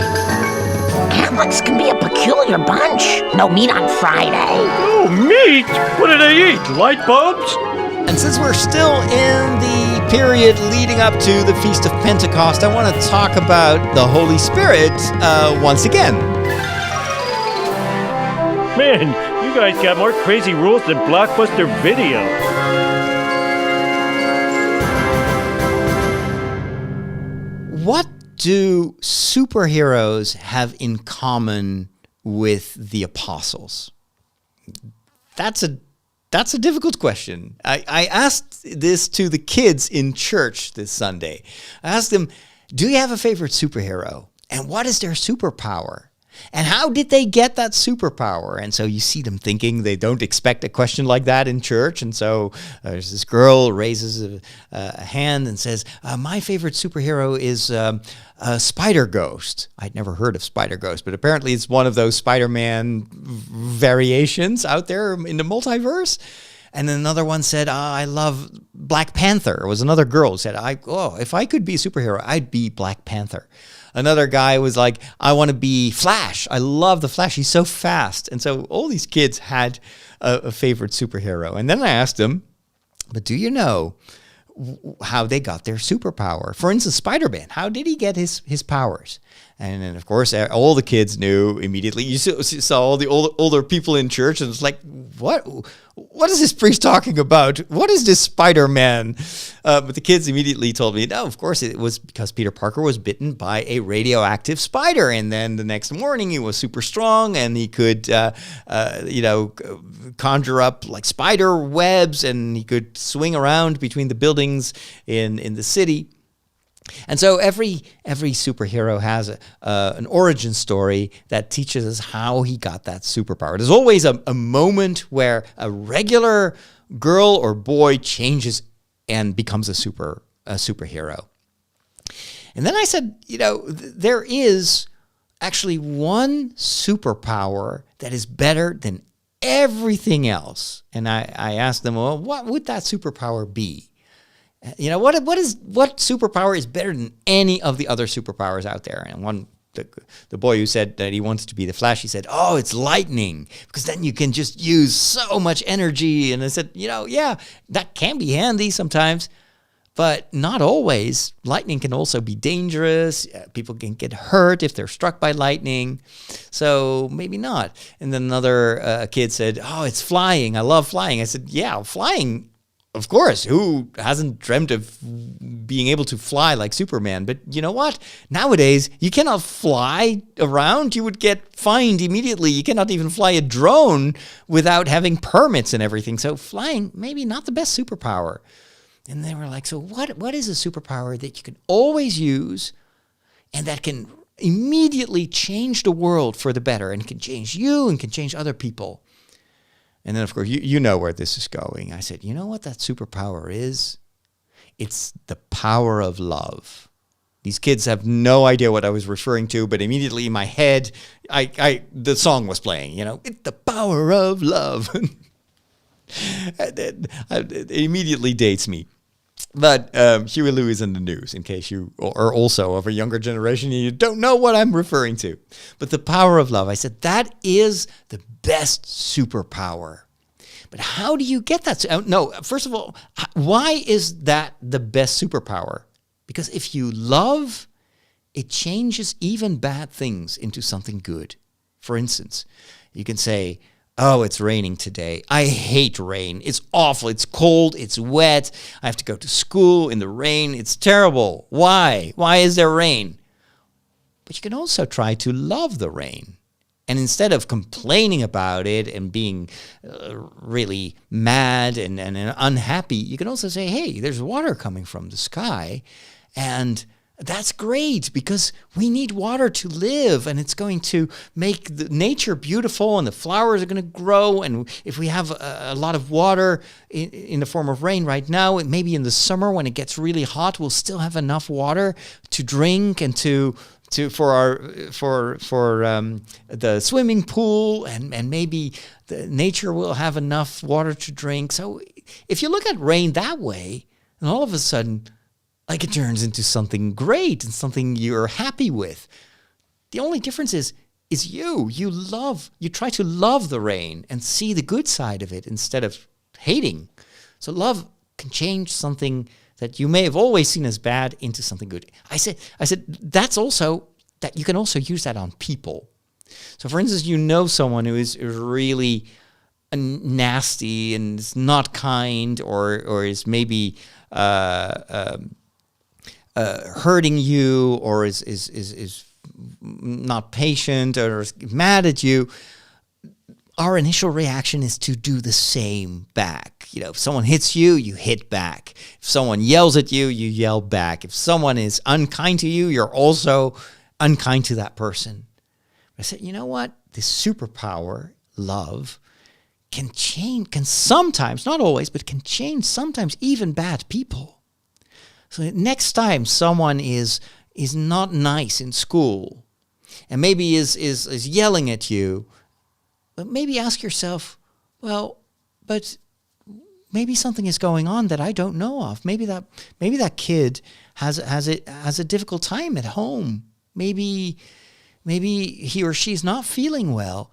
Gremlins can be a peculiar bunch. No meat on Friday. Oh, meat? What do they eat? Light bulbs? And since we're still in the period leading up to the Feast of Pentecost, I want to talk about the Holy Spirit once again. Man, you guys got more crazy rules than Blockbuster Video. What do superheroes have in common with the apostles? That's a difficult question. I asked this to the kids in church this Sunday. I asked them, do you have a favorite superhero? And what is their superpower? And how did they get that superpower? And so you see them thinking they don't expect a question like that in church. And so there's this girl raises a hand and says, my favorite superhero is Spider Ghost. I'd never heard of Spider Ghost, but apparently it's one of those Spider-Man variations out there in the multiverse. And then another one said, I love Black Panther. It was another girl who said, if I could be a superhero, I'd be Black Panther. Another guy was like, I want to be Flash. I love the Flash. He's so fast. And so all these kids had a favorite superhero. And then I asked them, but do you know how they got their superpower? For instance, Spider-Man, how did he get his powers? And then, of course, all the kids knew immediately. You saw all the older people in church, and it's like, what is this priest talking about? What is this Spider-Man? But the kids immediately told me, no, of course, it was because Peter Parker was bitten by a radioactive spider. And then the next morning, he was super strong, and he could, conjure up like spider webs, and he could swing around between the buildings in the city. And so every superhero has an origin story that teaches us how he got that superpower. There's always a moment where a regular girl or boy changes and becomes a superhero. And then I said, there is actually one superpower that is better than everything else. And I asked them, well, what would that superpower be? What superpower is better than any of the other superpowers out there? And the boy who said that he wants to be the Flash, he said, oh, it's lightning, because then you can just use so much energy. And I said, yeah, that can be handy sometimes, but not always. Lightning can also be dangerous. People can get hurt if they're struck by lightning. So maybe not. And then another kid said, oh, it's flying. I love flying. I said, yeah, flying. Of course, who hasn't dreamt of being able to fly like Superman? But you know what? Nowadays, you cannot fly around. You would get fined immediately. You cannot even fly a drone without having permits and everything. So flying, maybe not the best superpower. And they were like, so what is a superpower that you can always use and that can immediately change the world for the better and can change you and can change other people? And then, of course, you know where this is going. I said, you know what that superpower is? It's the power of love. These kids have no idea what I was referring to, but immediately in my head, the song was playing, it's the power of love. It immediately dates me. But Huey Lewis and the News, in case you are also of a younger generation and you don't know what I'm referring to. But the power of love, I said, that is the best superpower. But how do you get that? No, first of all, why is that the best superpower? Because if you love, it changes even bad things into something good. For instance, you can say, oh, it's raining today. I hate rain. It's awful. It's cold. It's wet. I have to go to school in the rain. It's terrible. Why? Why is there rain? But you can also try to love the rain. And instead of complaining about it and being really mad and unhappy, you can also say, hey, there's water coming from the sky. And that's great because we need water to live, and it's going to make the nature beautiful, and the flowers are going to grow. And if we have a lot of water in the form of rain right now, maybe in the summer when it gets really hot, we'll still have enough water to drink and for the swimming pool, and maybe the nature will have enough water to drink. So if you look at rain that way, and all of a sudden, like it turns into something great and something you're happy with. The only difference is is you. You try to love the rain and see the good side of it instead of hating. So love can change something that you may have always seen as bad into something good. I said that's also that you can also use that on people. So for instance, you know someone who is really nasty and is not kind, or is maybe hurting you, or is not patient, or is mad at you. Our initial reaction is to do the same back. You know, if someone hits you, you hit back. If someone yells at you, you yell back. If someone is unkind to you, you're also unkind to that person. I said, you know what? This superpower, love, can sometimes, not always, but can change sometimes even bad people. So next time someone is not nice in school and maybe is yelling at you, but maybe ask yourself, well, but maybe something is going on that I don't know of. Maybe that kid has a difficult time at home. Maybe he or she's not feeling well.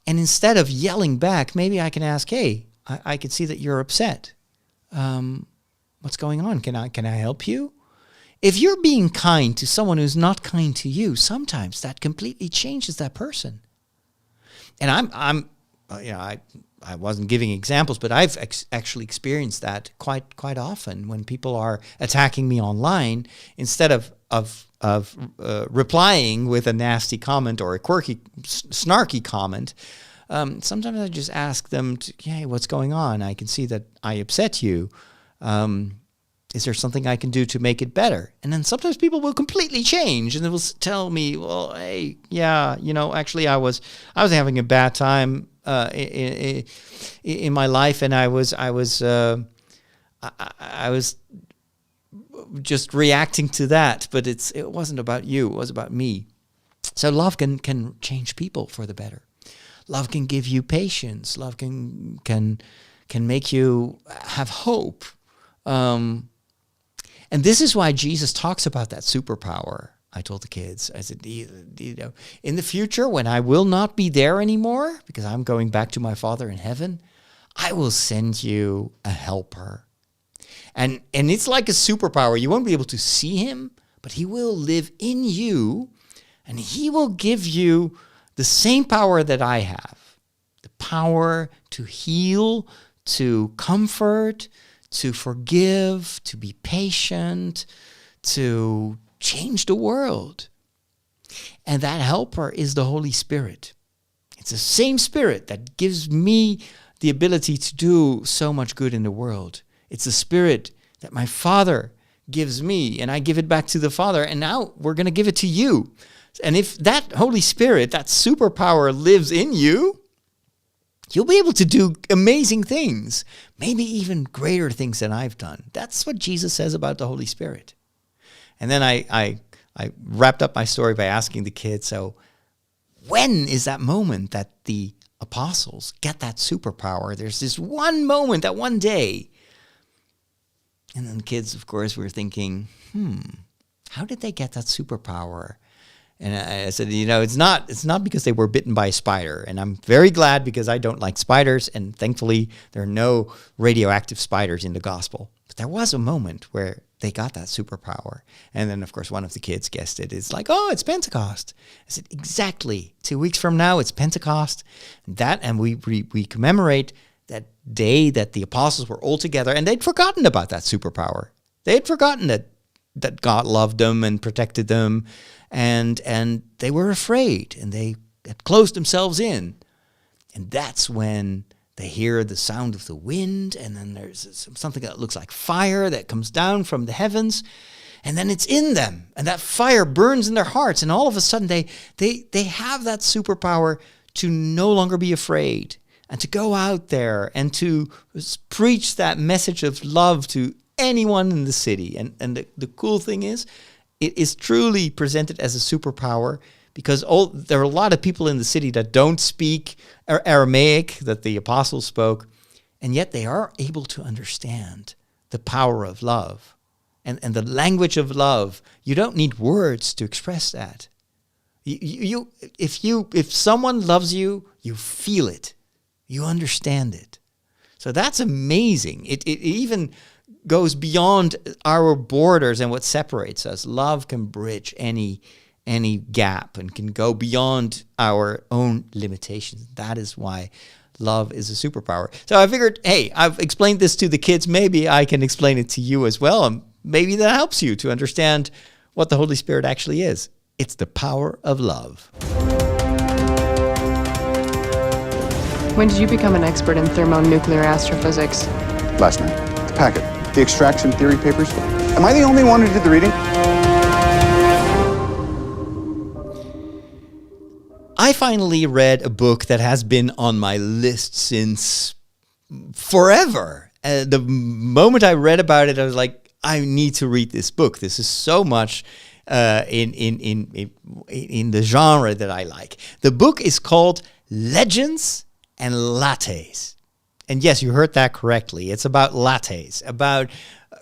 And instead of yelling back, maybe I can ask, hey, I can see that you're upset. What's going on? Can I help you? If you're being kind to someone who's not kind to you, sometimes that completely changes that person. And I wasn't giving examples, but I've actually experienced that quite often when people are attacking me online. Instead of replying with a nasty comment or a quirky, snarky comment, sometimes I just ask them, hey, what's going on? I can see that I upset you. Is there something I can do to make it better? And then sometimes people will completely change and they will tell me, well, hey, yeah, actually I was having a bad time in my life, and I was just reacting to that, but it wasn't about you, it was about me. So love can change people for the better. Love can give you patience. Love can make you have hope. And this is why Jesus talks about that superpower. I told the kids, I said, in the future, when I will not be there anymore, because I'm going back to my Father in heaven, I will send you a helper. And it's like a superpower. You won't be able to see him, but he will live in you, and he will give you the same power that I have. The power to heal, to comfort, to forgive, to be patient, to change the world. And that helper is the Holy Spirit. It's the same Spirit that gives me the ability to do so much good in the world. It's the Spirit that my Father gives me, and I give it back to the Father, and now we're going to give it to you. And if that Holy Spirit, that superpower, lives in you, you'll be able to do amazing things, maybe even greater things than I've done. That's what Jesus says about the Holy Spirit. And then I wrapped up my story by asking the kids, so when is that moment that the apostles get that superpower? There's this one moment, that one day. And then the kids, of course, were thinking, how did they get that superpower? And I said, it's not because they were bitten by a spider. And I'm very glad, because I don't like spiders. And thankfully, there are no radioactive spiders in the gospel. But there was a moment where they got that superpower. And then, of course, one of the kids guessed it. It's like, oh, it's Pentecost. I said, exactly. 2 weeks from now, it's Pentecost. And we commemorate that day that the apostles were all together. And they'd forgotten about that superpower. They had forgotten that God loved them and protected them. And they were afraid, and they had closed themselves in. And that's when they hear the sound of the wind, and then there's something that looks like fire that comes down from the heavens, and then it's in them, and that fire burns in their hearts, and all of a sudden they have that superpower to no longer be afraid, and to go out there and to preach that message of love to anyone in the city. And the cool thing is, it is truly presented as a superpower, because there are a lot of people in the city that don't speak Aramaic that the apostles spoke, and yet they are able to understand the power of love and the language of love. You don't need words to express that. If someone loves you, you feel it, you understand it. So that's amazing. It even goes beyond our borders and what separates us. Love can bridge any gap and can go beyond our own limitations. That is why love is a superpower. So I figured, hey, I've explained this to the kids. Maybe I can explain it to you as well. And maybe that helps you to understand what the Holy Spirit actually is. It's the power of love. When did you become an expert in thermonuclear astrophysics? Last night. The packet. The extraction theory papers. Am I the only one who did the reading? I finally read a book that has been on my list since forever. The moment I read about it, I was like, I need to read this book. This is so much in the genre that I like. The book is called Legends and Lattes. And yes, you heard that correctly. It's about lattes, about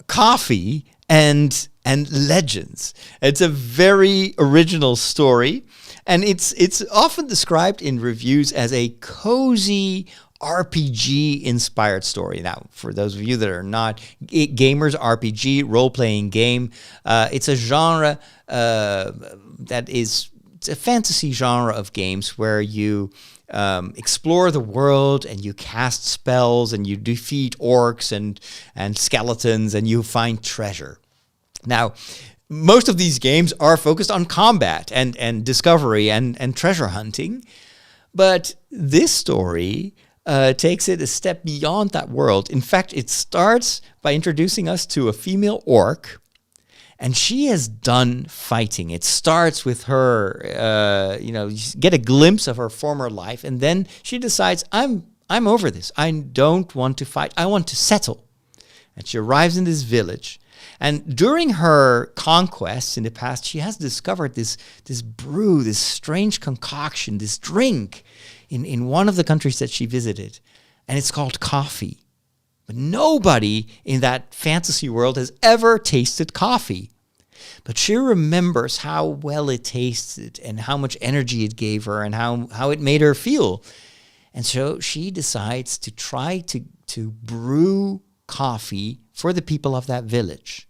coffee and legends. It's a very original story, and it's often described in reviews as a cozy RPG-inspired story. Now, for those of you that are not gamers, RPG, role-playing game, it's a genre it's a fantasy genre of games where you explore the world and you cast spells and you defeat orcs and skeletons and you find treasure. Now, most of these games are focused on combat and discovery and treasure hunting, but this story takes it a step beyond that world. In fact, it starts by introducing us to a female orc, and she has done fighting. It starts with her, you get a glimpse of her former life, and then she decides, I'm over this. I don't want to fight. I want to settle. And she arrives in this village. And during her conquests in the past, she has discovered this brew, this strange concoction, this drink in one of the countries that she visited. And it's called coffee. But nobody in that fantasy world has ever tasted coffee. But she remembers how well it tasted and how much energy it gave her and how it made her feel. And so she decides to try to brew coffee for the people of that village.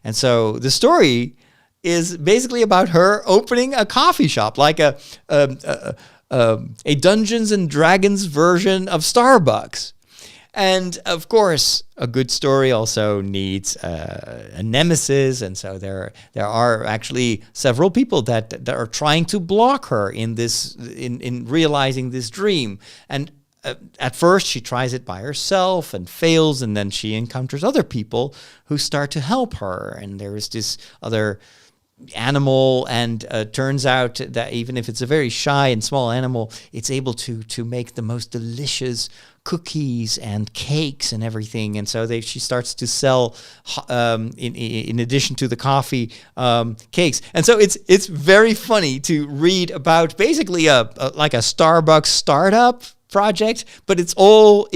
And so the story is basically about her opening a coffee shop, like a Dungeons and Dragons version of Starbucks. And of course, a good story also needs a nemesis, and so there are actually several people that are trying to block her in realizing this dream. And at first, she tries it by herself and fails, and then she encounters other people who start to help her. And there is this other animal, and turns out that even if it's a very shy and small animal, it's able to make the most delicious cookies and cakes and everything. And so she starts to sell, in addition to the coffee, cakes. And so it's very funny to read about basically like a Starbucks startup project, but it's all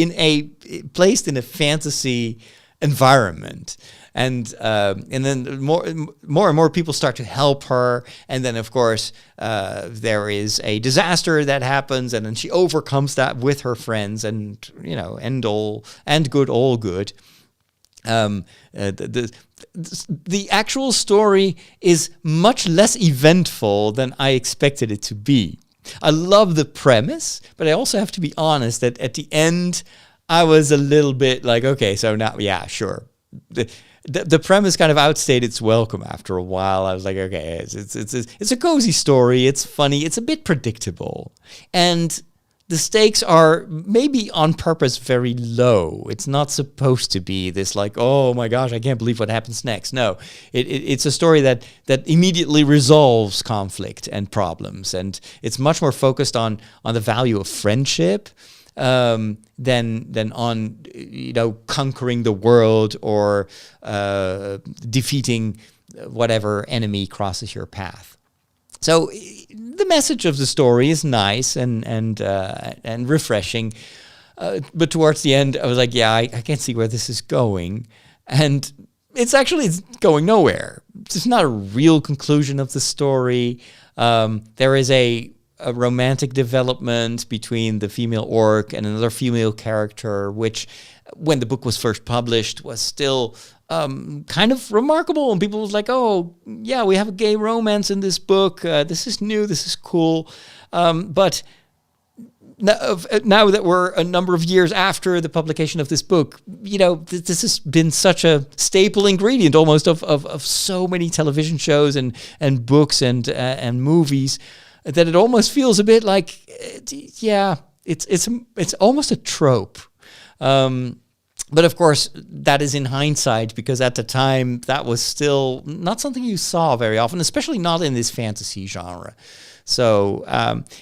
placed in a fantasy environment. And then more and more people start to help her. And then, of course, there is a disaster that happens, and then she overcomes that with her friends, and end all good. The actual story is much less eventful than I expected it to be. I love the premise, but I also have to be honest that at the end, I was a little bit like, okay, so now, yeah, sure. The premise kind of outstayed its welcome after a while. I was like, okay, it's a cozy story. It's funny. It's a bit predictable. And the stakes are maybe on purpose very low. It's not supposed to be this like, oh my gosh, I can't believe what happens next. No, it's a story that immediately resolves conflict and problems. And it's much more focused on the value of friendship than on conquering the world or defeating whatever enemy crosses your path. So the message of the story is nice and refreshing, but towards the end I was like, yeah, I can't see where this is going, and it's going nowhere. It's not a real conclusion of the story. There is a romantic development between the female orc and another female character, which, when the book was first published, was still kind of remarkable. And people was like, oh, yeah, we have a gay romance in this book. This is new. This is cool. But now that we're a number of years after the publication of this book, this has been such a staple ingredient almost of so many television shows and books and movies that it almost feels a bit like, it's almost a trope. But of course, that is in hindsight, because at the time that was still not something you saw very often, especially not in this fantasy genre. So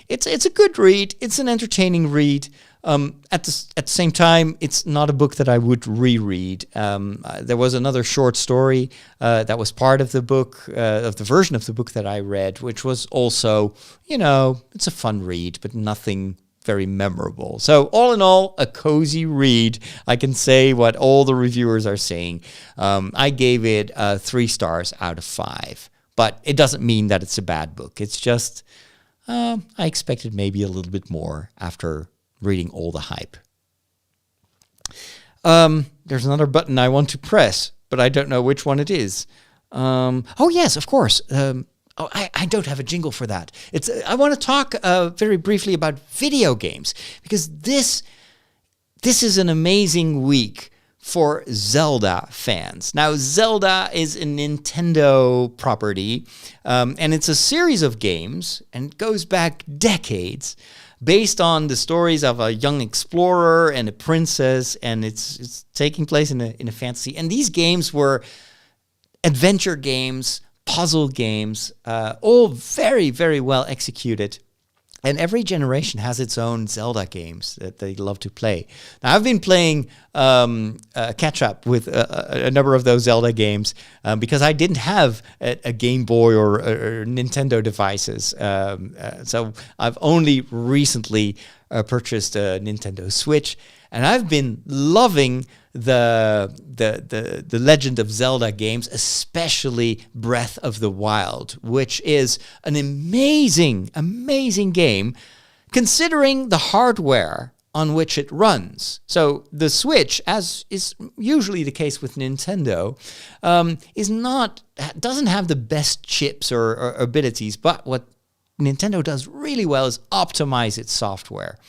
it's a good read. It's an entertaining read. At the same time, it's not a book that I would reread. There was another short story that was part of the book, of the version of the book that I read, which was also, it's a fun read, but nothing very memorable. So all in all, a cozy read. I can say what all the reviewers are saying. I gave it 3 stars out of 5. But it doesn't mean that it's a bad book. It's just, I expected maybe a little bit more after reading all the hype. There's another button I want to press, but I don't know which one it is. Oh, yes, of course. I don't have a jingle for that. I want to talk very briefly about video games, because this is an amazing week for Zelda fans. Now, Zelda is a Nintendo property, and it's a series of games, and it goes back decades, based on the stories of a young explorer and a princess, and it's taking place in a fantasy. And these games were adventure games, puzzle games, all very, very well executed. And every generation has its own Zelda games that they love to play. Now, I've been playing catch up with a number of those Zelda games because I didn't have a Game Boy or Nintendo devices. So I've only recently purchased a Nintendo Switch, and I've been loving the Legend of Zelda games, especially Breath of the Wild, which is an amazing, amazing game, considering the hardware on which it runs. So the Switch, as is usually the case with Nintendo, doesn't have the best chips or abilities, but what Nintendo does really well is optimize its software.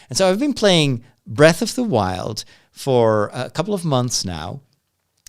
And so I've been playing Breath of the Wild for a couple of months now,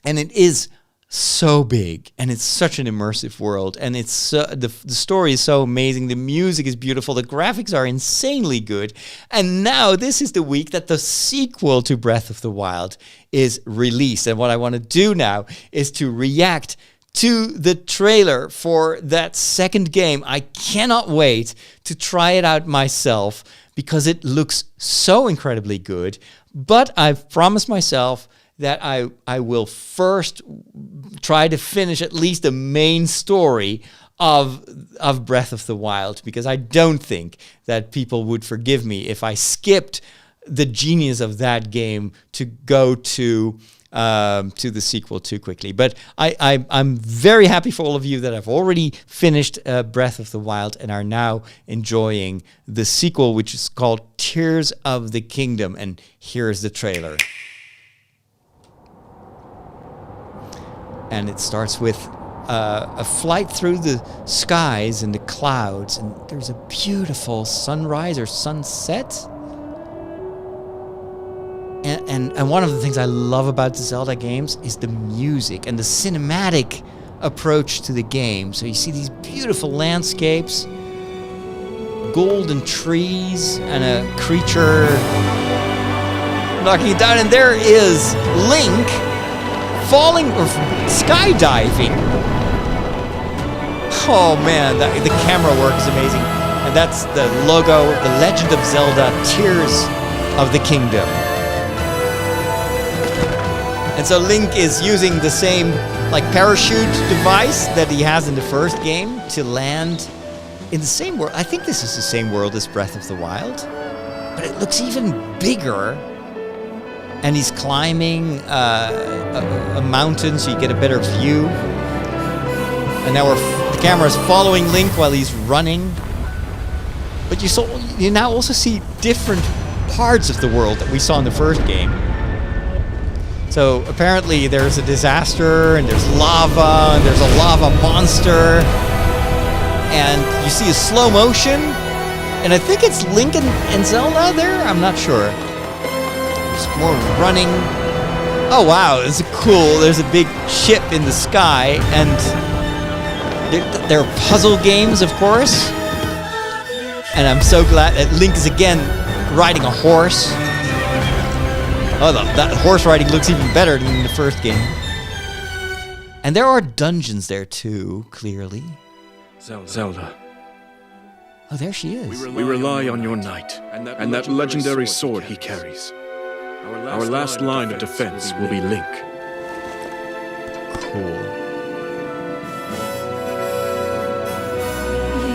and it is so big, and it's such an immersive world, and it's the story is so amazing, the music is beautiful, the graphics are insanely good, and now this is the week that the sequel to Breath of the Wild is released. And what I want to do now is to react to the trailer for that second game. I cannot wait to try it out myself because it looks so incredibly good. But I've promised myself that I will first try to finish at least the main story of Breath of the Wild, because I don't think that people would forgive me if I skipped the genius of that game to go to the sequel too quickly. But I'm very happy for all of you that have already finished Breath of the Wild and are now enjoying the sequel, which is called Tears of the Kingdom. And here's the trailer. And it starts with a flight through the skies and the clouds, and there's a beautiful sunrise or sunset. And one of the things I love about the Zelda games is the music and the cinematic approach to the game. So you see these beautiful landscapes, golden trees, and a creature knocking it down. And there is Link falling or skydiving. Oh man, the camera work is amazing. And that's the logo, The Legend of Zelda, Tears of the Kingdom. And so Link is using the same parachute device that he has in the first game to land in the same world. I think this is the same world as Breath of the Wild, but it looks even bigger. And he's climbing a mountain so you get a better view. And now the camera's following Link while he's running. But you now also see different parts of the world that we saw in the first game. So apparently there's a disaster, and there's lava, and there's a lava monster. And you see a slow motion. And I think it's Link and Zelda there? I'm not sure. There's more running. Oh wow, this is cool. There's a big ship in the sky, and there are puzzle games, of course. And I'm so glad that Link is again riding a horse. Oh, that horse riding looks even better than in the first game. And there are dungeons there too, clearly. Zelda. Oh, there she is. We rely on your knight and that legendary sword he carries. Our last line of defense will be Link. Cool.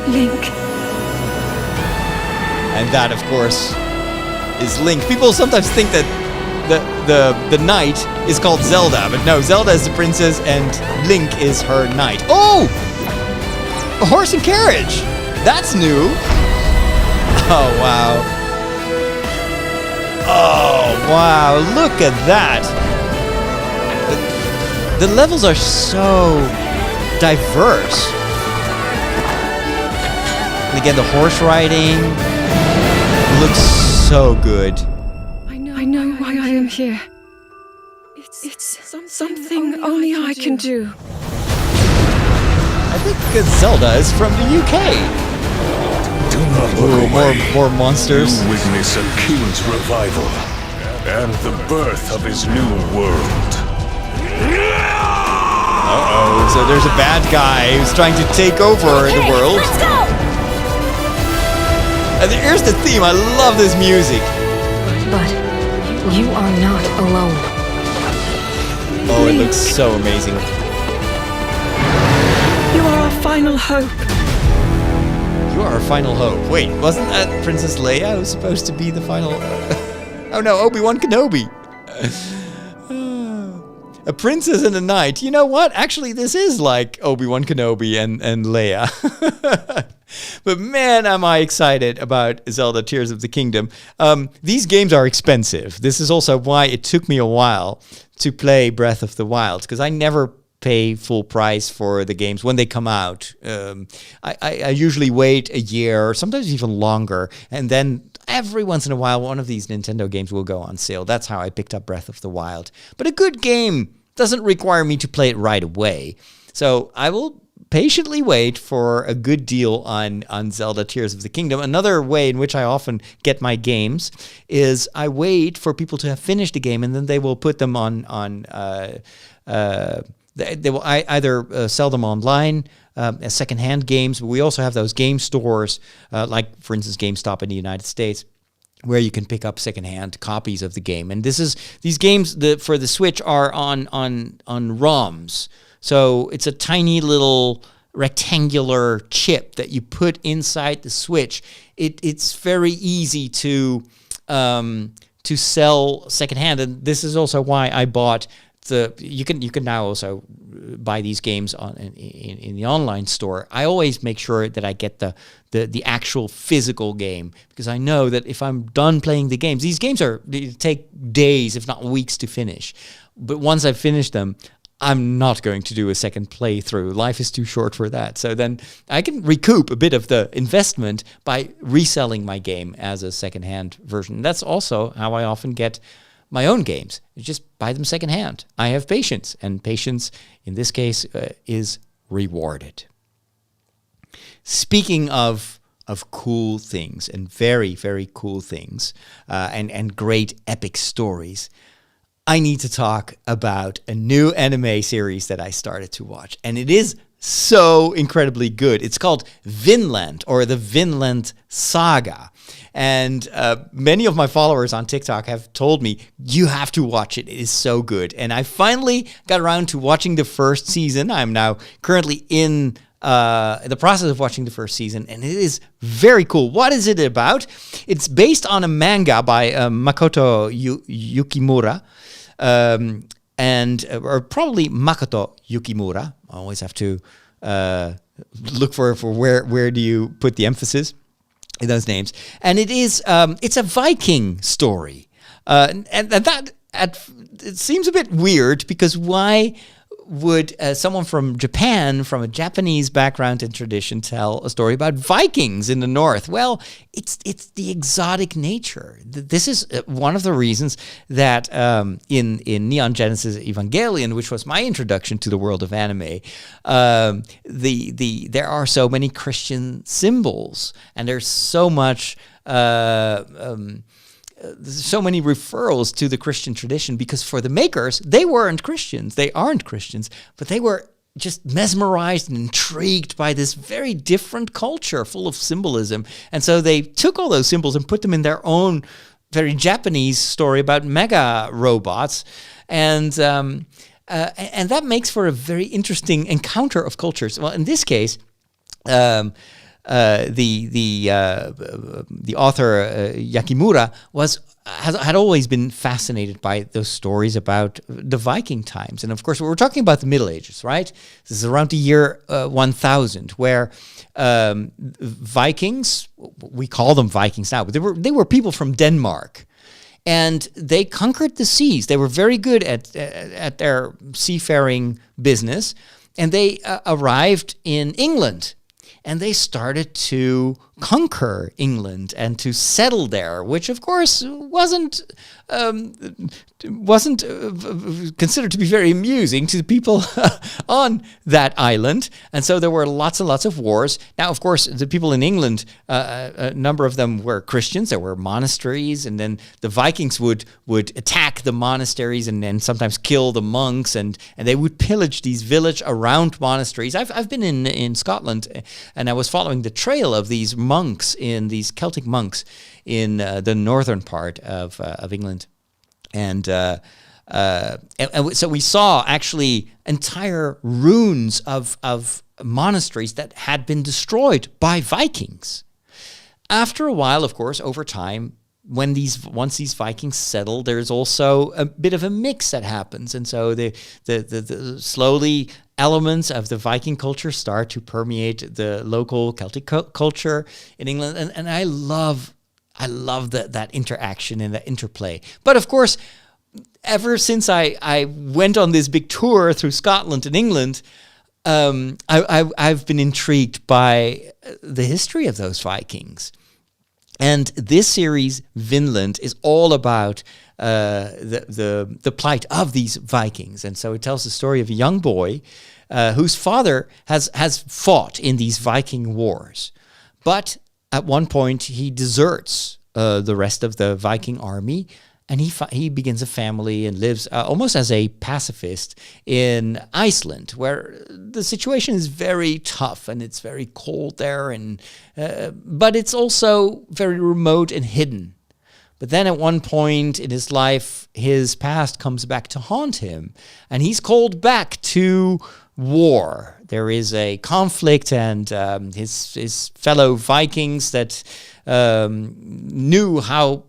Link. And that, of course, is Link. People sometimes think that the knight is called Zelda, but no, Zelda is the princess and Link is her knight. Oh! A horse and carriage! That's new! Oh, wow. Oh, wow, look at that! The levels are so diverse. And again, the horse riding looks so good. I know why I am here. It's something only I can do. I think Zelda is from the UK. Do not look away. More monsters. You witness a king's revival and the birth of his new world. Uh-oh, so there's a bad guy who's trying to take over the world. Let's go! And here's the theme. I love this music. But you are not alone. Oh, it looks so amazing. You are our final hope. You are our final hope. Wait, wasn't that Princess Leia who's supposed to be the final... Oh no, Obi-Wan Kenobi. A princess and a knight. You know what? Actually, this is like Obi-Wan Kenobi and Leia. But man, am I excited about Zelda Tears of the Kingdom. These games are expensive. This is also why it took me a while to play Breath of the Wild, because I never pay full price for the games when they come out. I usually wait a year or sometimes even longer, and then every once in a while one of these Nintendo games will go on sale. That's how I picked up Breath of the Wild. But a good game doesn't require me to play it right away. So I will patiently wait for a good deal on Zelda Tears of the Kingdom. Another way in which I often get my games is I wait for people to have finished the game, and then they will put them they will either sell them online as secondhand games. But we also have those game stores, like, for instance, GameStop in the United States, where you can pick up secondhand copies of the game. And these games for the Switch are on ROMs. So it's a tiny little rectangular chip that you put inside the Switch. It's very easy to sell secondhand, and this is also why I bought you can now also buy these games in the online store. I always make sure that I get the actual physical game, because I know that if I'm done playing the games, these games they take days, if not weeks, to finish. But once I've finished them, I'm not going to do a second playthrough. Life is too short for that. So then I can recoup a bit of the investment by reselling my game as a secondhand version. That's also how I often get my own games. You just buy them secondhand. I have patience, and patience in this case is rewarded. Speaking of cool things, and very, very cool things, and great epic stories, I need to talk about a new anime series that I started to watch, and it is so incredibly good. It's called Vinland, or the Vinland Saga. And many of my followers on TikTok have told me, you have to watch it. It is so good. And I finally got around to watching the first season. I'm now currently in the process of watching the first season, and it is very cool. What is it about? It's based on a manga by Makoto Yukimura, or probably Makoto Yukimura. I always have to look for where do you put the emphasis in those names. And it's a Viking story. And that it seems a bit weird, because why would someone from Japan, from a Japanese background and tradition, tell a story about Vikings in the north? Well, it's the exotic nature. This is one of the reasons that in Neon Genesis Evangelion, which was my introduction to the world of anime, there are so many Christian symbols, and there's so much. There's so many referrals to the Christian tradition, because for the makers, they weren't Christians. They aren't Christians, but they were just mesmerized and intrigued by this very different culture full of symbolism. And so they took all those symbols and put them in their own very Japanese story about mega robots. And that makes for a very interesting encounter of cultures. Well, in this case, the author Yakimura had always been fascinated by those stories about the Viking times, and of course we're talking about the Middle Ages, right? This is around the year 1000, where Vikings, we call them Vikings now, but they were people from Denmark. And they conquered the seas. They were very good at their seafaring business, and they arrived in England. And they started to conquer England and to settle there, which of course wasn't considered to be very amusing to the people on that island. And so there were lots and lots of wars. Now, of course, the people in England, a number of them were Christians. There were monasteries, and then the Vikings would attack the monasteries and then sometimes kill the monks, and they would pillage these village around monasteries. I've been in Scotland, and I was following the trail of these monks, these Celtic monks in the northern part of England. And so we saw actually entire ruins of monasteries that had been destroyed by Vikings. After a while, of course, over time, once these Vikings settle, there's also a bit of a mix that happens, and so the slowly elements of the Viking culture start to permeate the local Celtic culture in England, and I love that interaction and that interplay. But of course, ever since I went on this big tour through Scotland and England, I've been intrigued by the history of those Vikings. And this series, Vinland, is all about the plight of these Vikings. And so it tells the story of a young boy whose father has fought in these Viking wars. But at one point, he deserts the rest of the Viking army, and he begins a family and lives almost as a pacifist in Iceland, where the situation is very tough and it's very cold there, and but it's also very remote and hidden. But then at one point in his life, his past comes back to haunt him, and he's called back to war. There is a conflict, and his fellow Vikings that knew how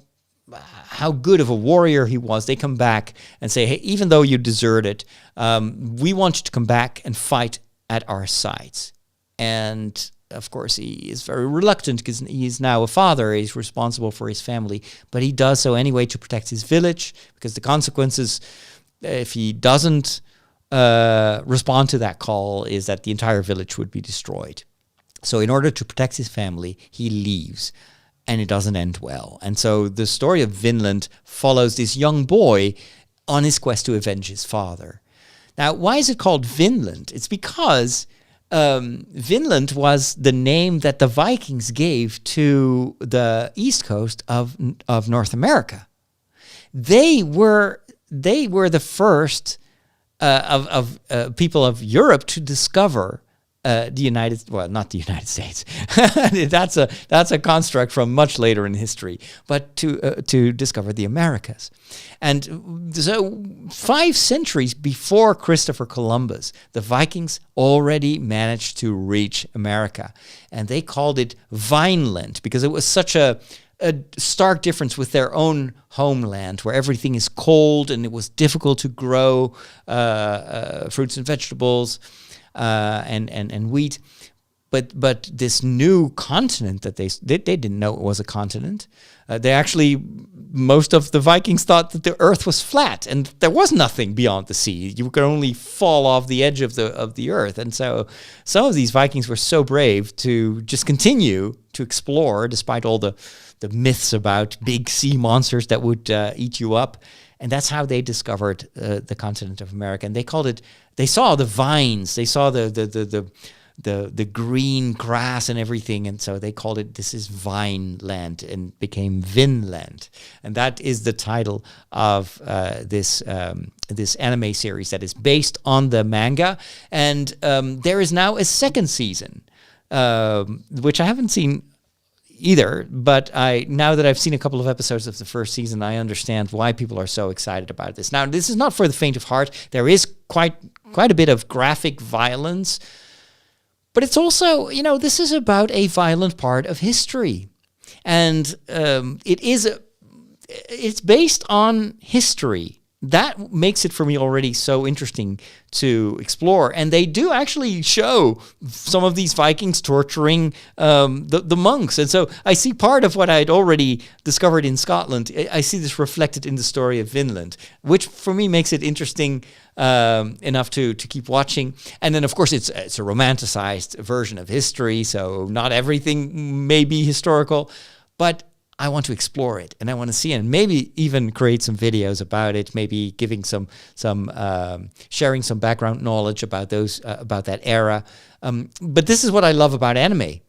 good of a warrior he was, they come back and say, hey, even though you deserted, we want you to come back and fight at our sides. And of course, he is very reluctant because he's now a father. He's responsible for his family, but he does so anyway to protect his village, because the consequences, if he doesn't respond to that call, is that the entire village would be destroyed. So in order to protect his family, he leaves, and it doesn't end well. And so the story of Vinland follows this young boy on his quest to avenge his father. Now, why is it called Vinland? It's because Vinland was the name that the Vikings gave to the east coast of North America. They were the first of people of Europe to discover not the United States. that's a construct from much later in history, but to discover the Americas. And so 5 centuries before Christopher Columbus, the Vikings already managed to reach America, and they called it Vineland because it was such a stark difference with their own homeland, where everything is cold and it was difficult to grow fruits and vegetables. and wheat. But this new continent that they didn't know it was a continent. Most of the Vikings thought that the earth was flat and there was nothing beyond the sea. You could only fall off the edge of the earth. And so some of these Vikings were so brave to just continue to explore despite all the myths about big sea monsters that would eat you up. And that's how they discovered the continent of America. And they saw the vines, they saw the green grass and everything, and so they called it, this is Vineland, and became Vinland. And that is the title of this anime series that is based on the manga. And there is now a second season, which I haven't seen either, but now that I've seen a couple of episodes of the first season, I understand why people are so excited about this. Now, this is not for the faint of heart. There is quite a bit of graphic violence, but it's also, this is about a violent part of history. And it's based on history. That makes it for me already so interesting to explore. And they do actually show some of these Vikings torturing the monks. And so I see part of what I had already discovered in Scotland. I see this reflected in the story of Vinland, which for me makes it interesting enough to keep watching. And then, of course, it's a romanticized version of history, so not everything may be historical, but I want to explore it, and I want to see it, and maybe even create some videos about it, maybe giving some sharing some background knowledge about about that era. But this is what I love about anime,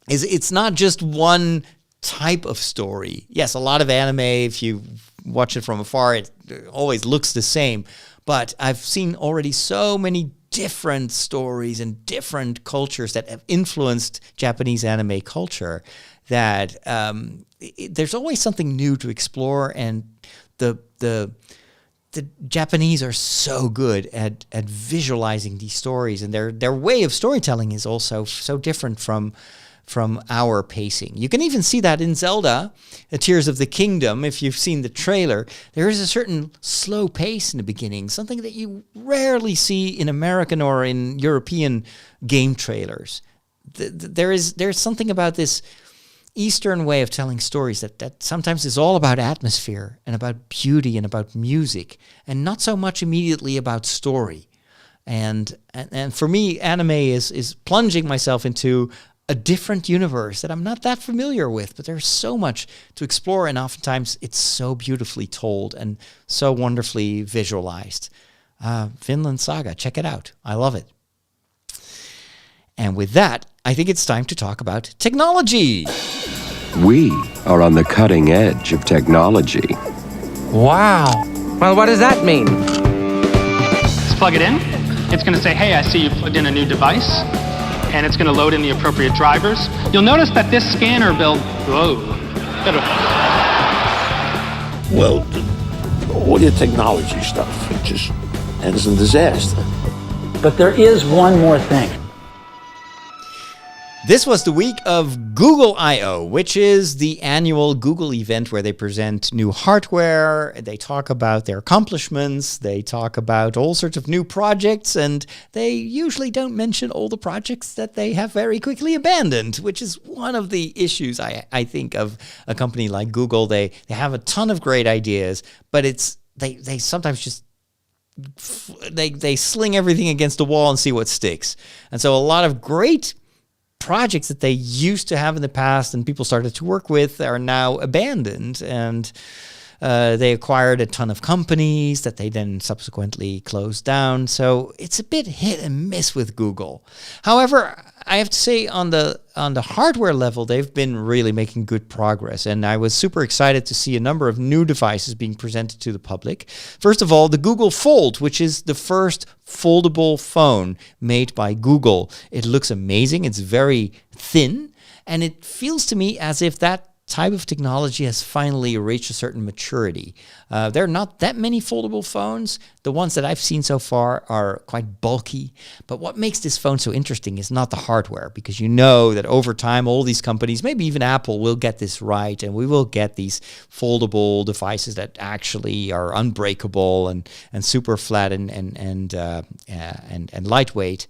is it's not just one type of story. Yes, a lot of anime, if you watch it from afar, it always looks the same. But I've seen already so many different stories and different cultures that have influenced Japanese anime culture that there's always something new to explore, and the Japanese are so good at visualizing these stories, and their way of storytelling is also so different from our pacing. You can even see that in Zelda, Tears of the Kingdom. If you've seen the trailer, there is a certain slow pace in the beginning, something that you rarely see in American or in European game trailers. There's something about this Eastern way of telling stories that sometimes is all about atmosphere and about beauty and about music, and not so much immediately about story. And for me, anime is plunging myself into a different universe that I'm not that familiar with, but there's so much to explore, and oftentimes it's so beautifully told and so wonderfully visualized. Vinland Saga, check it out. I love it. And with that, I think it's time to talk about technology. We are on the cutting edge of technology. Wow. Well, what does that mean? Let's plug it in. It's going to say, hey, I see you plugged in a new device. And it's going to load in the appropriate drivers. You'll notice that this scanner build... Whoa. Well, all your technology stuff, it just ends in disaster. But there is one more thing. This was the week of Google I/O, which is the annual Google event where they present new hardware, they talk about their accomplishments, they talk about all sorts of new projects, and they usually don't mention all the projects that they have very quickly abandoned, which is one of the issues I think of a company like Google. They have a ton of great ideas, but they sometimes just they sling everything against the wall and see what sticks. And so a lot of great projects that they used to have in the past and people started to work with are now abandoned, and they acquired a ton of companies that they then subsequently closed down. So it's a bit hit and miss with Google. However, I have to say on the hardware level, they've been really making good progress, and I was super excited to see a number of new devices being presented to the public. First of all, the Google Fold, which is the first foldable phone made by Google. It looks amazing. It's very thin, and it feels to me as if that type of technology has finally reached a certain maturity. There are not that many foldable phones. The ones that I've seen so far are quite bulky. But what makes this phone so interesting is not the hardware, because you know that over time all these companies, maybe even Apple, will get this right, and we will get these foldable devices that actually are unbreakable and super flat and lightweight.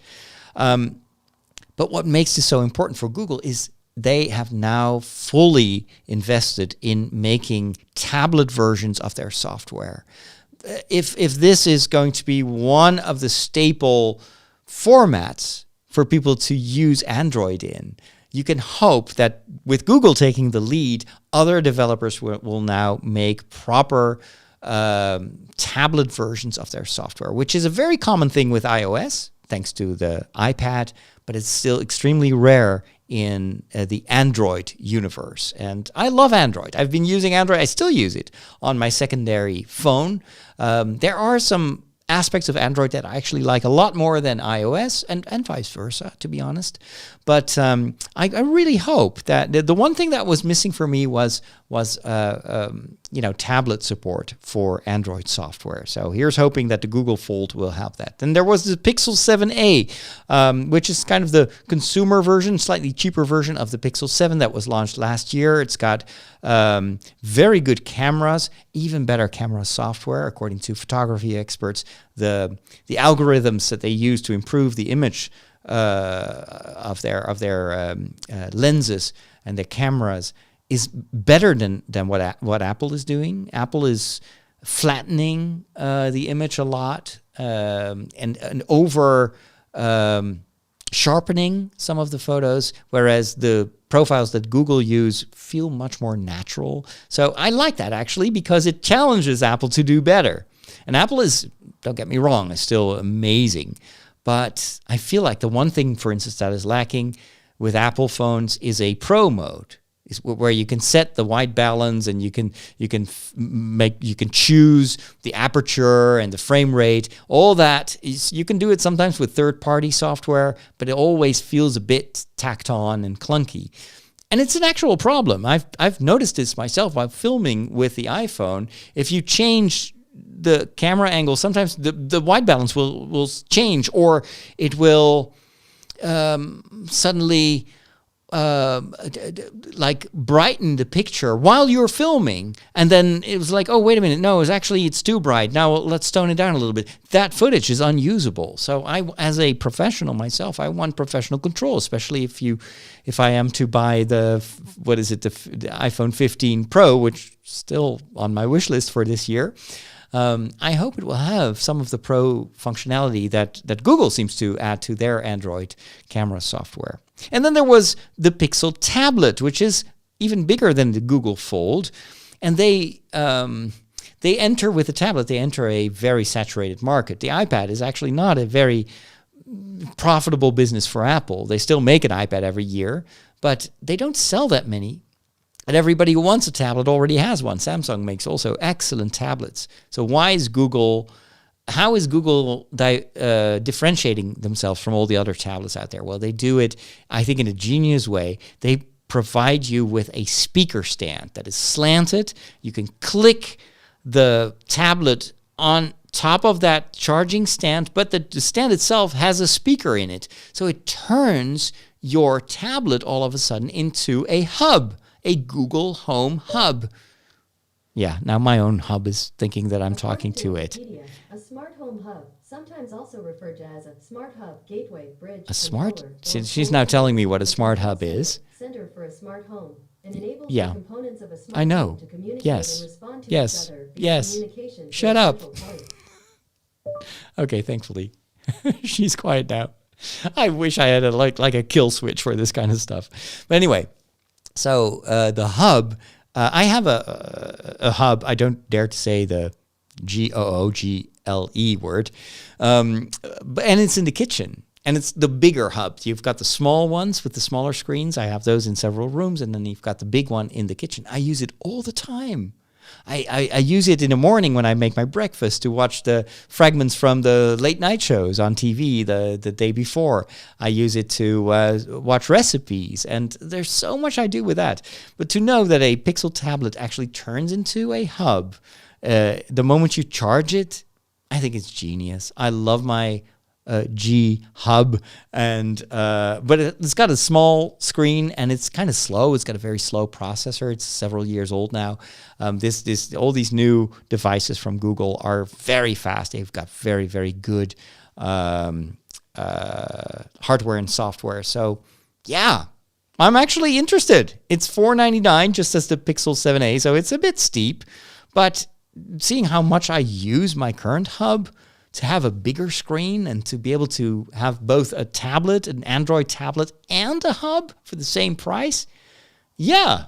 But what makes this so important for Google is they have now fully invested in making tablet versions of their software. If this is going to be one of the staple formats for people to use Android in, you can hope that with Google taking the lead, other developers will now make proper tablet versions of their software, which is a very common thing with iOS, thanks to the iPad, but it's still extremely rare in the Android universe. And I love Android. I've been using Android. I still use it on my secondary phone. There are some aspects of Android that I actually like a lot more than iOS, and vice versa, to be honest. But I really hope that the one thing that was missing for me was tablet support for Android software. So here's hoping that the Google Fold will have that. Then there was the Pixel 7a, which is kind of the consumer version, slightly cheaper version of the Pixel 7 that was launched last year. It's got very good cameras, even better camera software, according to photography experts. The algorithms that they use to improve the image of their lenses and their cameras is better than what Apple is doing. Apple is flattening the image a lot and over sharpening some of the photos, whereas the profiles that Google use feel much more natural. So I like that, actually, because it challenges Apple to do better. And Apple is, don't get me wrong, is still amazing. But I feel like the one thing, for instance, that is lacking with Apple phones is a pro mode, is where you can set the white balance and you can choose the aperture and the frame rate. All that is, you can do it sometimes with third-party software, but it always feels a bit tacked on and clunky. And it's an actual problem. I've noticed this myself while filming with the iPhone. If you change the camera angle, sometimes the white balance will change, or it will suddenly like brighten the picture while you're filming, and then it was like, oh, wait a minute, no, it's too bright. Now let's tone it down a little bit. That footage is unusable. So I, as a professional myself, I want professional control, especially if I am to buy the iPhone 15 Pro, which is still on my wish list for this year. I hope it will have some of the pro functionality that Google seems to add to their Android camera software. And then there was the Pixel tablet, which is even bigger than the Google Fold. And they enter with the tablet, they enter a very saturated market. The iPad is actually not a very profitable business for Apple. They still make an iPad every year, but they don't sell that many. And everybody who wants a tablet already has one. Samsung makes also excellent tablets. So how is Google differentiating themselves from all the other tablets out there? Well, they do it, I think, in a genius way. They provide you with a speaker stand that is slanted. You can click the tablet on top of that charging stand, but the stand itself has a speaker in it. So it turns your tablet all of a sudden into a hub. A Google Home hub. Yeah, now my own hub is thinking that I'm talking to it. A smart home hub, sometimes also referred to as a smart hub, gateway, bridge, a smart? She's now telling me what a smart hub is. Center for a smart home and enables the components of a smart I know. home to communicate Yes. and respond to Yes. each other. Yes. Shut up. Okay, thankfully. She's quiet now. I wish I had a kill switch for this kind of stuff. But anyway, so the hub, I have a hub. I don't dare to say the GOOGLE word, and it's in the kitchen. And it's the bigger hub. You've got the small ones with the smaller screens. I have those in several rooms, and then you've got the big one in the kitchen. I use it all the time. I use it in the morning when I make my breakfast to watch the fragments from the late night shows on TV the day before. I use it to watch recipes, and there's so much I do with that. But to know that a Pixel tablet actually turns into a hub the moment you charge it, I think it's genius. I love my G Hub, and but it's got a small screen and it's kind of slow. It's got a very slow processor. It's several years old now. All these new devices from Google are very fast. They've got very, very good hardware and software. So yeah, I'm actually interested. It's $499 just as the Pixel 7a, so it's a bit steep, but seeing how much I use my current hub, to have a bigger screen and to be able to have both a tablet, an Android tablet, and a hub for the same price, yeah,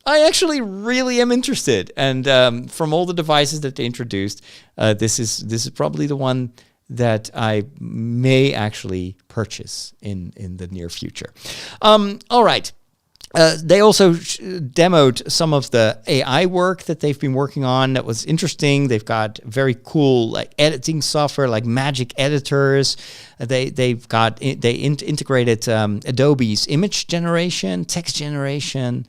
I actually really am interested. And from all the devices that they introduced, this is probably the one that I may actually purchase in the near future. All right. They also demoed some of the AI work that they've been working on that was interesting. They've got very cool like editing software like Magic Editors. They integrated Adobe's image generation, text generation.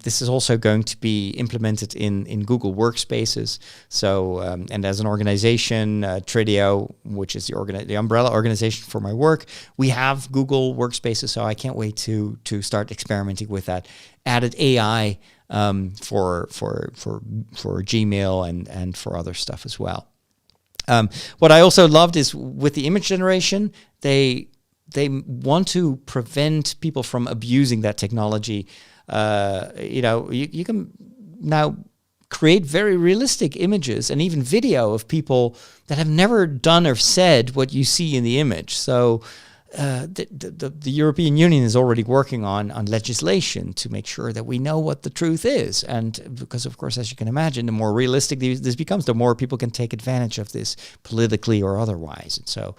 This is also going to be implemented in Google Workspaces. So, and as an organization, Tridio, which is the umbrella organization for my work, we have Google Workspaces. So I can't wait to start experimenting with that added AI for Gmail and for other stuff as well. What I also loved is with the image generation, they want to prevent people from abusing that technology. You can now create very realistic images and even video of people that have never done or said what you see in the image. So the European Union is already working on legislation to make sure that we know what the truth is. And because, of course, as you can imagine, the more realistic this becomes, the more people can take advantage of this politically or otherwise. And so,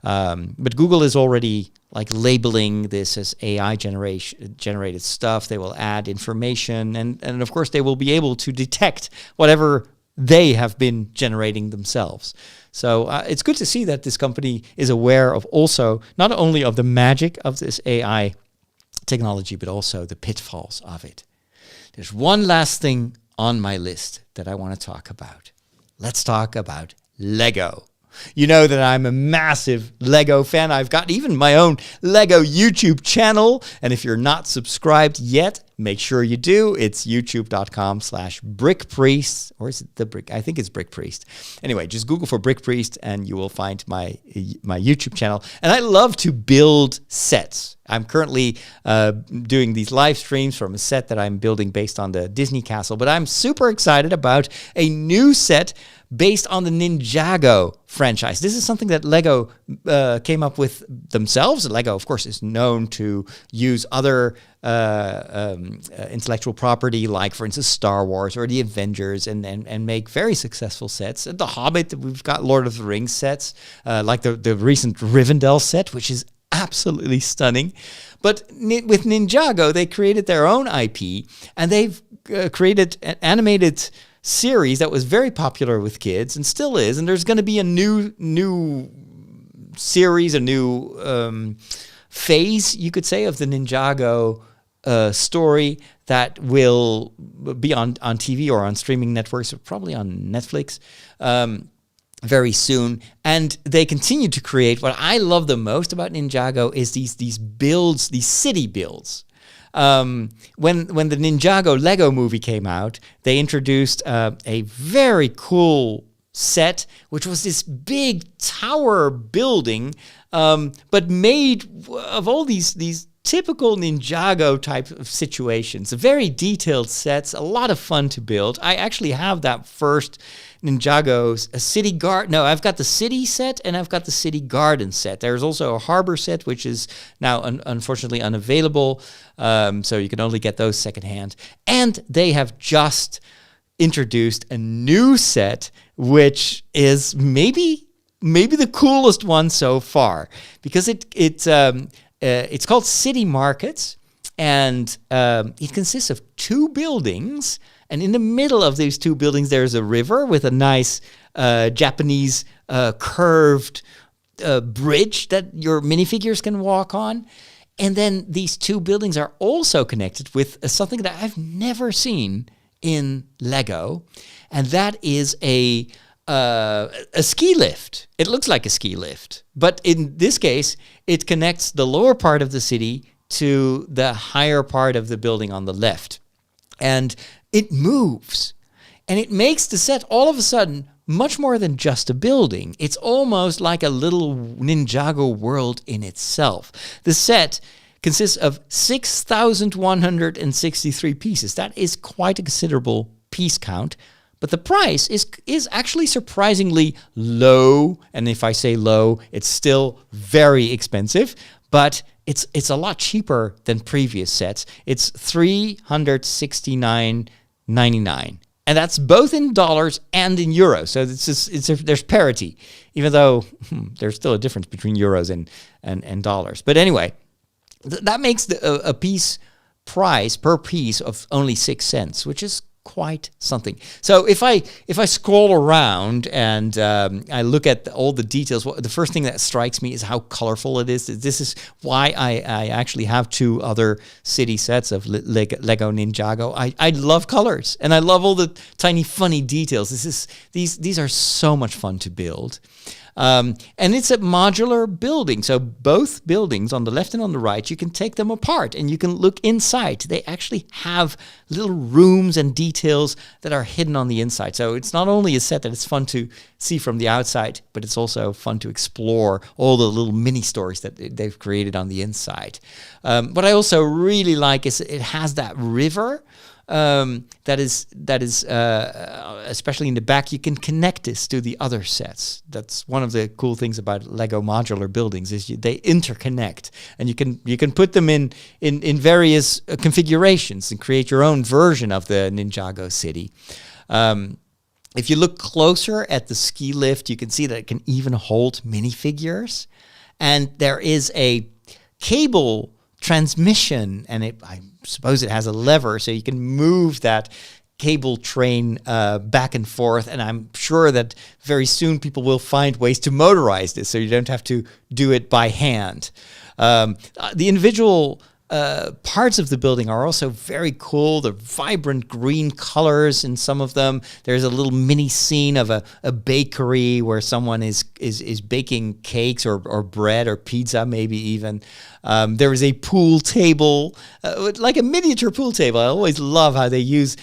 but Google is already like labeling this as AI generated stuff. They will add information, and of course they will be able to detect whatever they have been generating themselves. So it's good to see that this company is aware of also not only of the magic of this AI technology, but also the pitfalls of it. There's one last thing on my list that I want to talk about. Let's talk about Lego. You know that I'm a massive Lego fan. I've got even my own Lego YouTube channel. And if you're not subscribed yet, make sure you do. It's youtube.com/brickpriest, or is it the brick? I think it's Brick Priest. Anyway, just Google for Brick Priest and you will find my YouTube channel. And I love to build sets. I'm currently doing these live streams from a set that I'm building based on the Disney castle, but I'm super excited about a new set based on the Ninjago franchise. This is something that LEGO came up with themselves. LEGO, of course, is known to use other intellectual property, like, for instance, Star Wars or the Avengers, and make very successful sets. The Hobbit, we've got Lord of the Rings sets, like the recent Rivendell set, which is absolutely stunning. But with Ninjago, they created their own IP, and they've created an animated series that was very popular with kids and still is, and there's going to be a new series, a new phase, you could say, of the Ninjago story that will be on TV or on streaming networks, or probably on Netflix very soon. And they continue to create. What I love the most about Ninjago is these builds, these city builds. When the Ninjago Lego movie came out, they introduced a very cool set, which was this big tower building, but made of all these typical Ninjago type of situations. Very detailed sets, a lot of fun to build. I actually have that first Ninjago's city guard. No, I've got the city set and I've got the city garden set. There's also a harbor set, which is now unfortunately unavailable. So you can only get those secondhand. And they have just introduced a new set, which is maybe the coolest one so far, because it's called City Markets, and it consists of 2 buildings. And in the middle of these two buildings, there's a river with a nice Japanese curved bridge that your minifigures can walk on. And then these two buildings are also connected with something that I've never seen in Lego, and that is a ski lift. It looks like a ski lift, but in this case, it connects the lower part of the city to the higher part of the building on the left. And it moves, and it makes the set all of a sudden much more than just a building. It's almost like a little Ninjago world in itself. The set consists of 6,163 pieces. That is quite a considerable piece count, but the price is actually surprisingly low. And if I say low, it's still very expensive, but it's a lot cheaper than previous sets. It's $369.99. And that's both in dollars and in euros. So there's parity, even though there's still a difference between euros and dollars. But anyway, that makes a piece price per piece of only 6 cents, which is quite something. So if I scroll around and I look at all the details, the first thing that strikes me is how colorful it is. This is why I actually have 2 other city sets of Lego Ninjago. I love colors, and I love all the tiny funny details. These are so much fun to build. And it's a modular building. So both buildings on the left and on the right, you can take them apart and you can look inside. They actually have little rooms and details that are hidden on the inside. So it's not only a set that it's fun to see from the outside, but it's also fun to explore all the little mini stories that they've created on the inside. What I also really like is it has that river. That is especially in the back, you can connect this to the other sets. That's one of the cool things about Lego modular buildings is they interconnect, and you can put them in various configurations and create your own version of the Ninjago City. If you look closer at the ski lift, you can see that it can even hold minifigures, and there is a cable transmission, and I suppose it has a lever, so you can move that cable train back and forth. And I'm sure that very soon people will find ways to motorize this, so you don't have to do it by hand. The individual parts of the building are also very cool. The vibrant green colors in some of them. There's a little mini scene of a bakery where someone is baking cakes or bread or pizza, maybe even. There is a pool table, like a miniature pool table. I always love how they use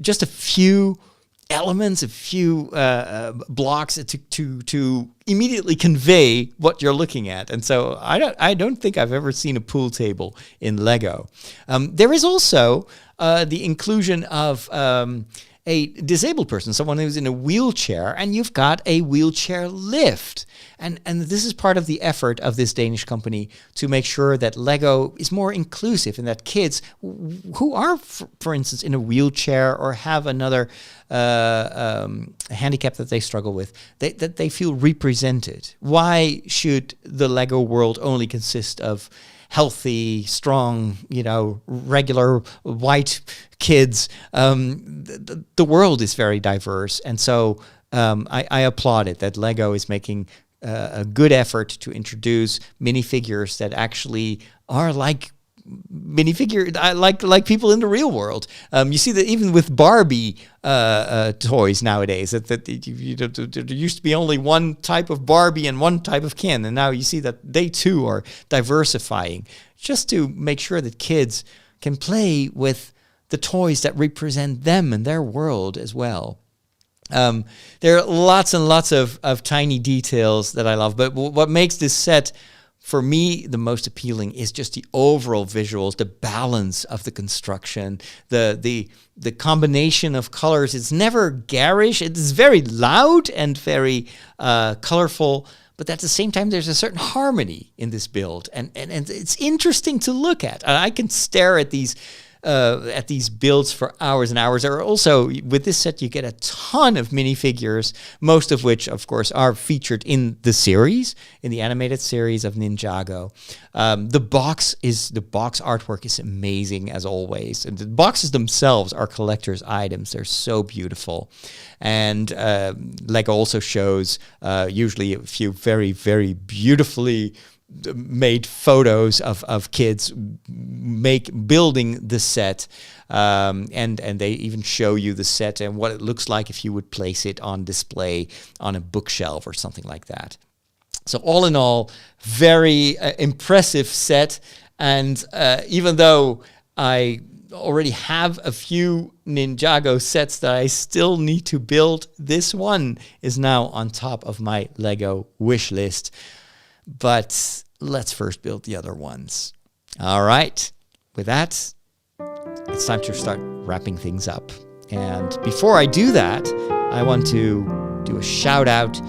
just a few elements, a few blocks to immediately convey what you're looking at. And so I don't think I've ever seen a pool table in Lego. There is also the inclusion of a disabled person, someone who's in a wheelchair, and you've got a wheelchair lift. And this is part of the effort of this Danish company to make sure that Lego is more inclusive and that kids who are, for instance, in a wheelchair or have another handicap that they struggle with, that they feel represented. Why should the Lego world only consist of healthy, strong, regular white kids? The world is very diverse, and so I applaud it that Lego is making a good effort to introduce minifigures that actually are like like people in the real world. You see that even with Barbie toys nowadays, that there used to be only one type of Barbie and one type of Ken, and now you see that they too are diversifying, just to make sure that kids can play with the toys that represent them and their world as well. There are lots and lots of tiny details that I love, but what makes this set for me the most appealing is just the overall visuals, the balance of the construction, the combination of colors. It's never garish. It's very loud and very colorful, but at the same time there's a certain harmony in this build, and it's interesting to look at. I can stare at these at these builds for hours and hours. There are also, with this set, you get a ton of minifigures, most of which, of course, are featured in the series, in the animated series of Ninjago. The box artwork is amazing, as always. And the boxes themselves are collector's items. They're so beautiful. And LEGO also shows usually a few very, very beautifully made photos of kids building the set, and they even show you the set and what it looks like if you would place it on display on a bookshelf or something like that. So all in all, very impressive set. And even though I already have a few Ninjago sets that I still need to build, this one is now on top of my LEGO wish list. But let's first build the other ones. All right. With that, it's time to start wrapping things up. And before I do that, I want to do a shout out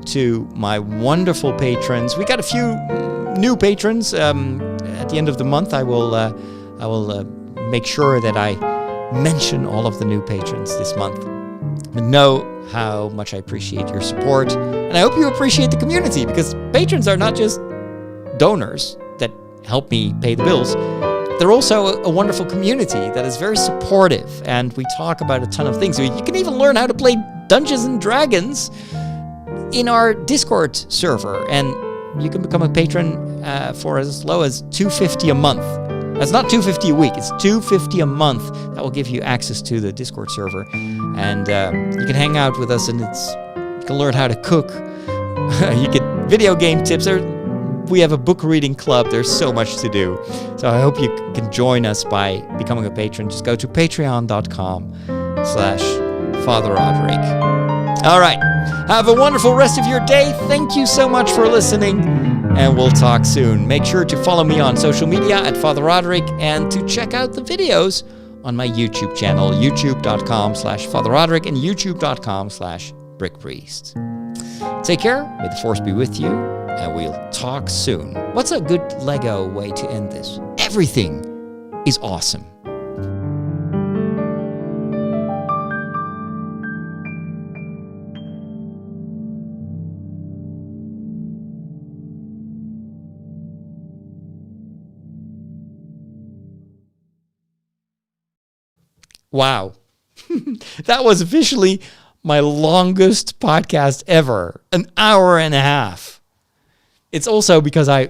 to my wonderful patrons. We got a few new patrons. At the end of the month, I will make sure that I mention all of the new patrons this month. But know how much I appreciate your support, and I hope you appreciate the community, because patrons are not just donors that help me pay the bills. They're also a wonderful community that is very supportive, and we talk about a ton of things. You can even learn how to play Dungeons and Dragons in our Discord server, and you can become a patron for as low as $2.50 a month. That's not $2.50 a week, it's $2.50 a month. That will give you access to the Discord server. And you can hang out with us, and you can learn how to cook. You get video game tips. We have a book reading club. There's so much to do. So I hope you can join us by becoming a patron. Just go to patreon.com/Father Roderick. All right. Have a wonderful rest of your day. Thank you so much for listening, and we'll talk soon. Make sure to follow me on social media at Father Roderick, and to check out the videos on my YouTube channel, youtube.com/Father Roderick and youtube.com/BrickPriest. Take care. May the force be with you, and we'll talk soon. What's a good LEGO way to end this? Everything is awesome. Wow. That was officially my longest podcast ever. An hour and a half. It's also because I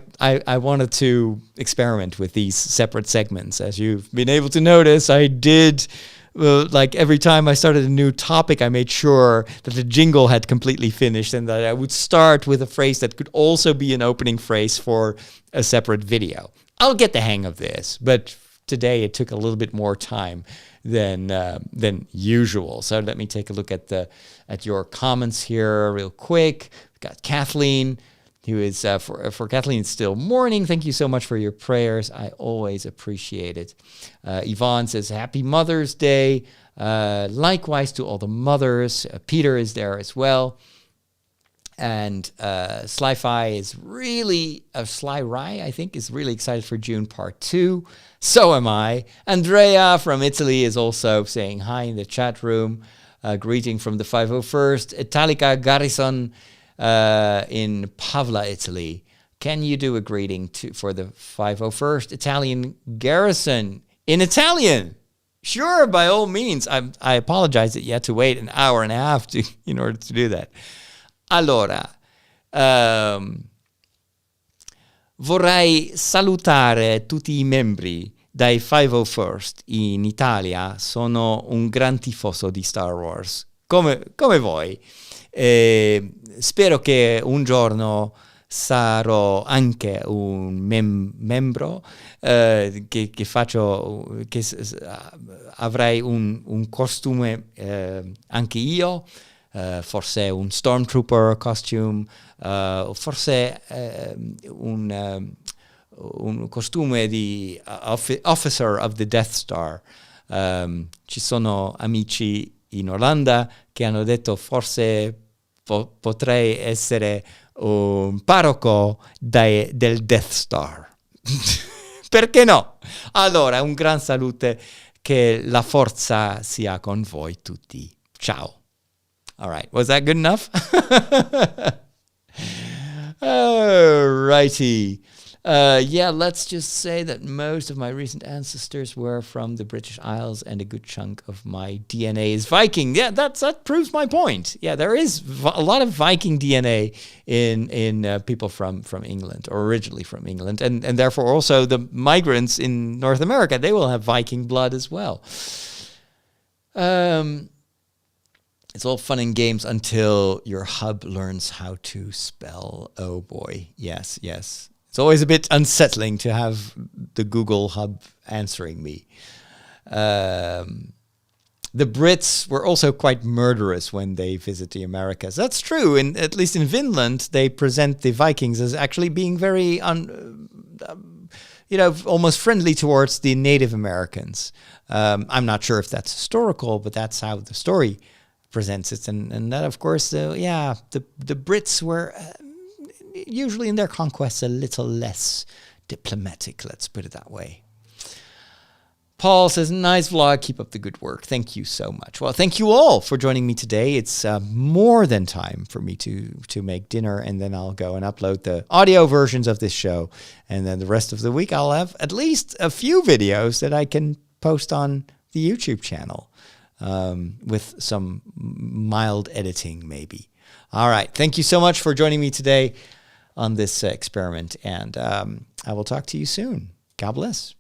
wanted to experiment with these separate segments. As you've been able to notice, I did, like every time I started a new topic, I made sure that the jingle had completely finished, and that I would start with a phrase that could also be an opening phrase for a separate video. I'll get the hang of this, but today it took a little bit more time than usual. So let me take a look at your comments here real quick. We've got Kathleen, who is for Kathleen, it's still morning. Thank you so much for your prayers. I always appreciate it. Yvonne says Happy Mother's Day. Likewise to all the mothers. Peter is there as well. And Sly is really, Sly Rye, I think, is really excited for June Part 2. So am I. Andrea from Italy is also saying hi in the chat room. Greeting from the 501st. Italica Garrison in Pavla, Italy. Can you do a greeting for the 501st Italian garrison in Italian? Sure, by all means. I apologize that you had to wait an hour and a half in order to do that. Allora, vorrei salutare tutti I membri dai 501st in Italia. Sono un gran tifoso di Star Wars, come voi. Spero che un giorno sarò anche un membro, che avrei un costume anche io. Forse un Stormtrooper costume, forse un costume di Officer of the Death Star. Ci sono amici in Olanda che hanno detto forse potrei essere un parroco del Death Star. Perché no? Allora, un gran salute, che la forza sia con voi tutti. Ciao. All right, was that good enough? Alrighty. Yeah, let's just say that most of my recent ancestors were from the British Isles, and a good chunk of my DNA is Viking. Yeah, that proves my point. Yeah, there is a lot of Viking DNA in people from England, or originally from England, and therefore also the migrants in North America, they will have Viking blood as well. It's all fun and games until your hub learns how to spell. Oh boy, yes. It's always a bit unsettling to have the Google hub answering me. The Brits were also quite murderous when they visit the Americas. That's true. At least in Vinland, they present the Vikings as actually being very, almost friendly towards the Native Americans. I'm not sure if that's historical, but that's how the story presents it. And that, of course, the Brits were usually in their conquests a little less diplomatic, let's put it that way. Paul says, nice vlog, keep up the good work. Thank you so much. Well, thank you all for joining me today. It's more than time for me to make dinner, and then I'll go and upload the audio versions of this show. And then the rest of the week, I'll have at least a few videos that I can post on the YouTube channel with some mild editing, maybe. All right. Thank you so much for joining me today on this experiment, and I will talk to you soon. God bless.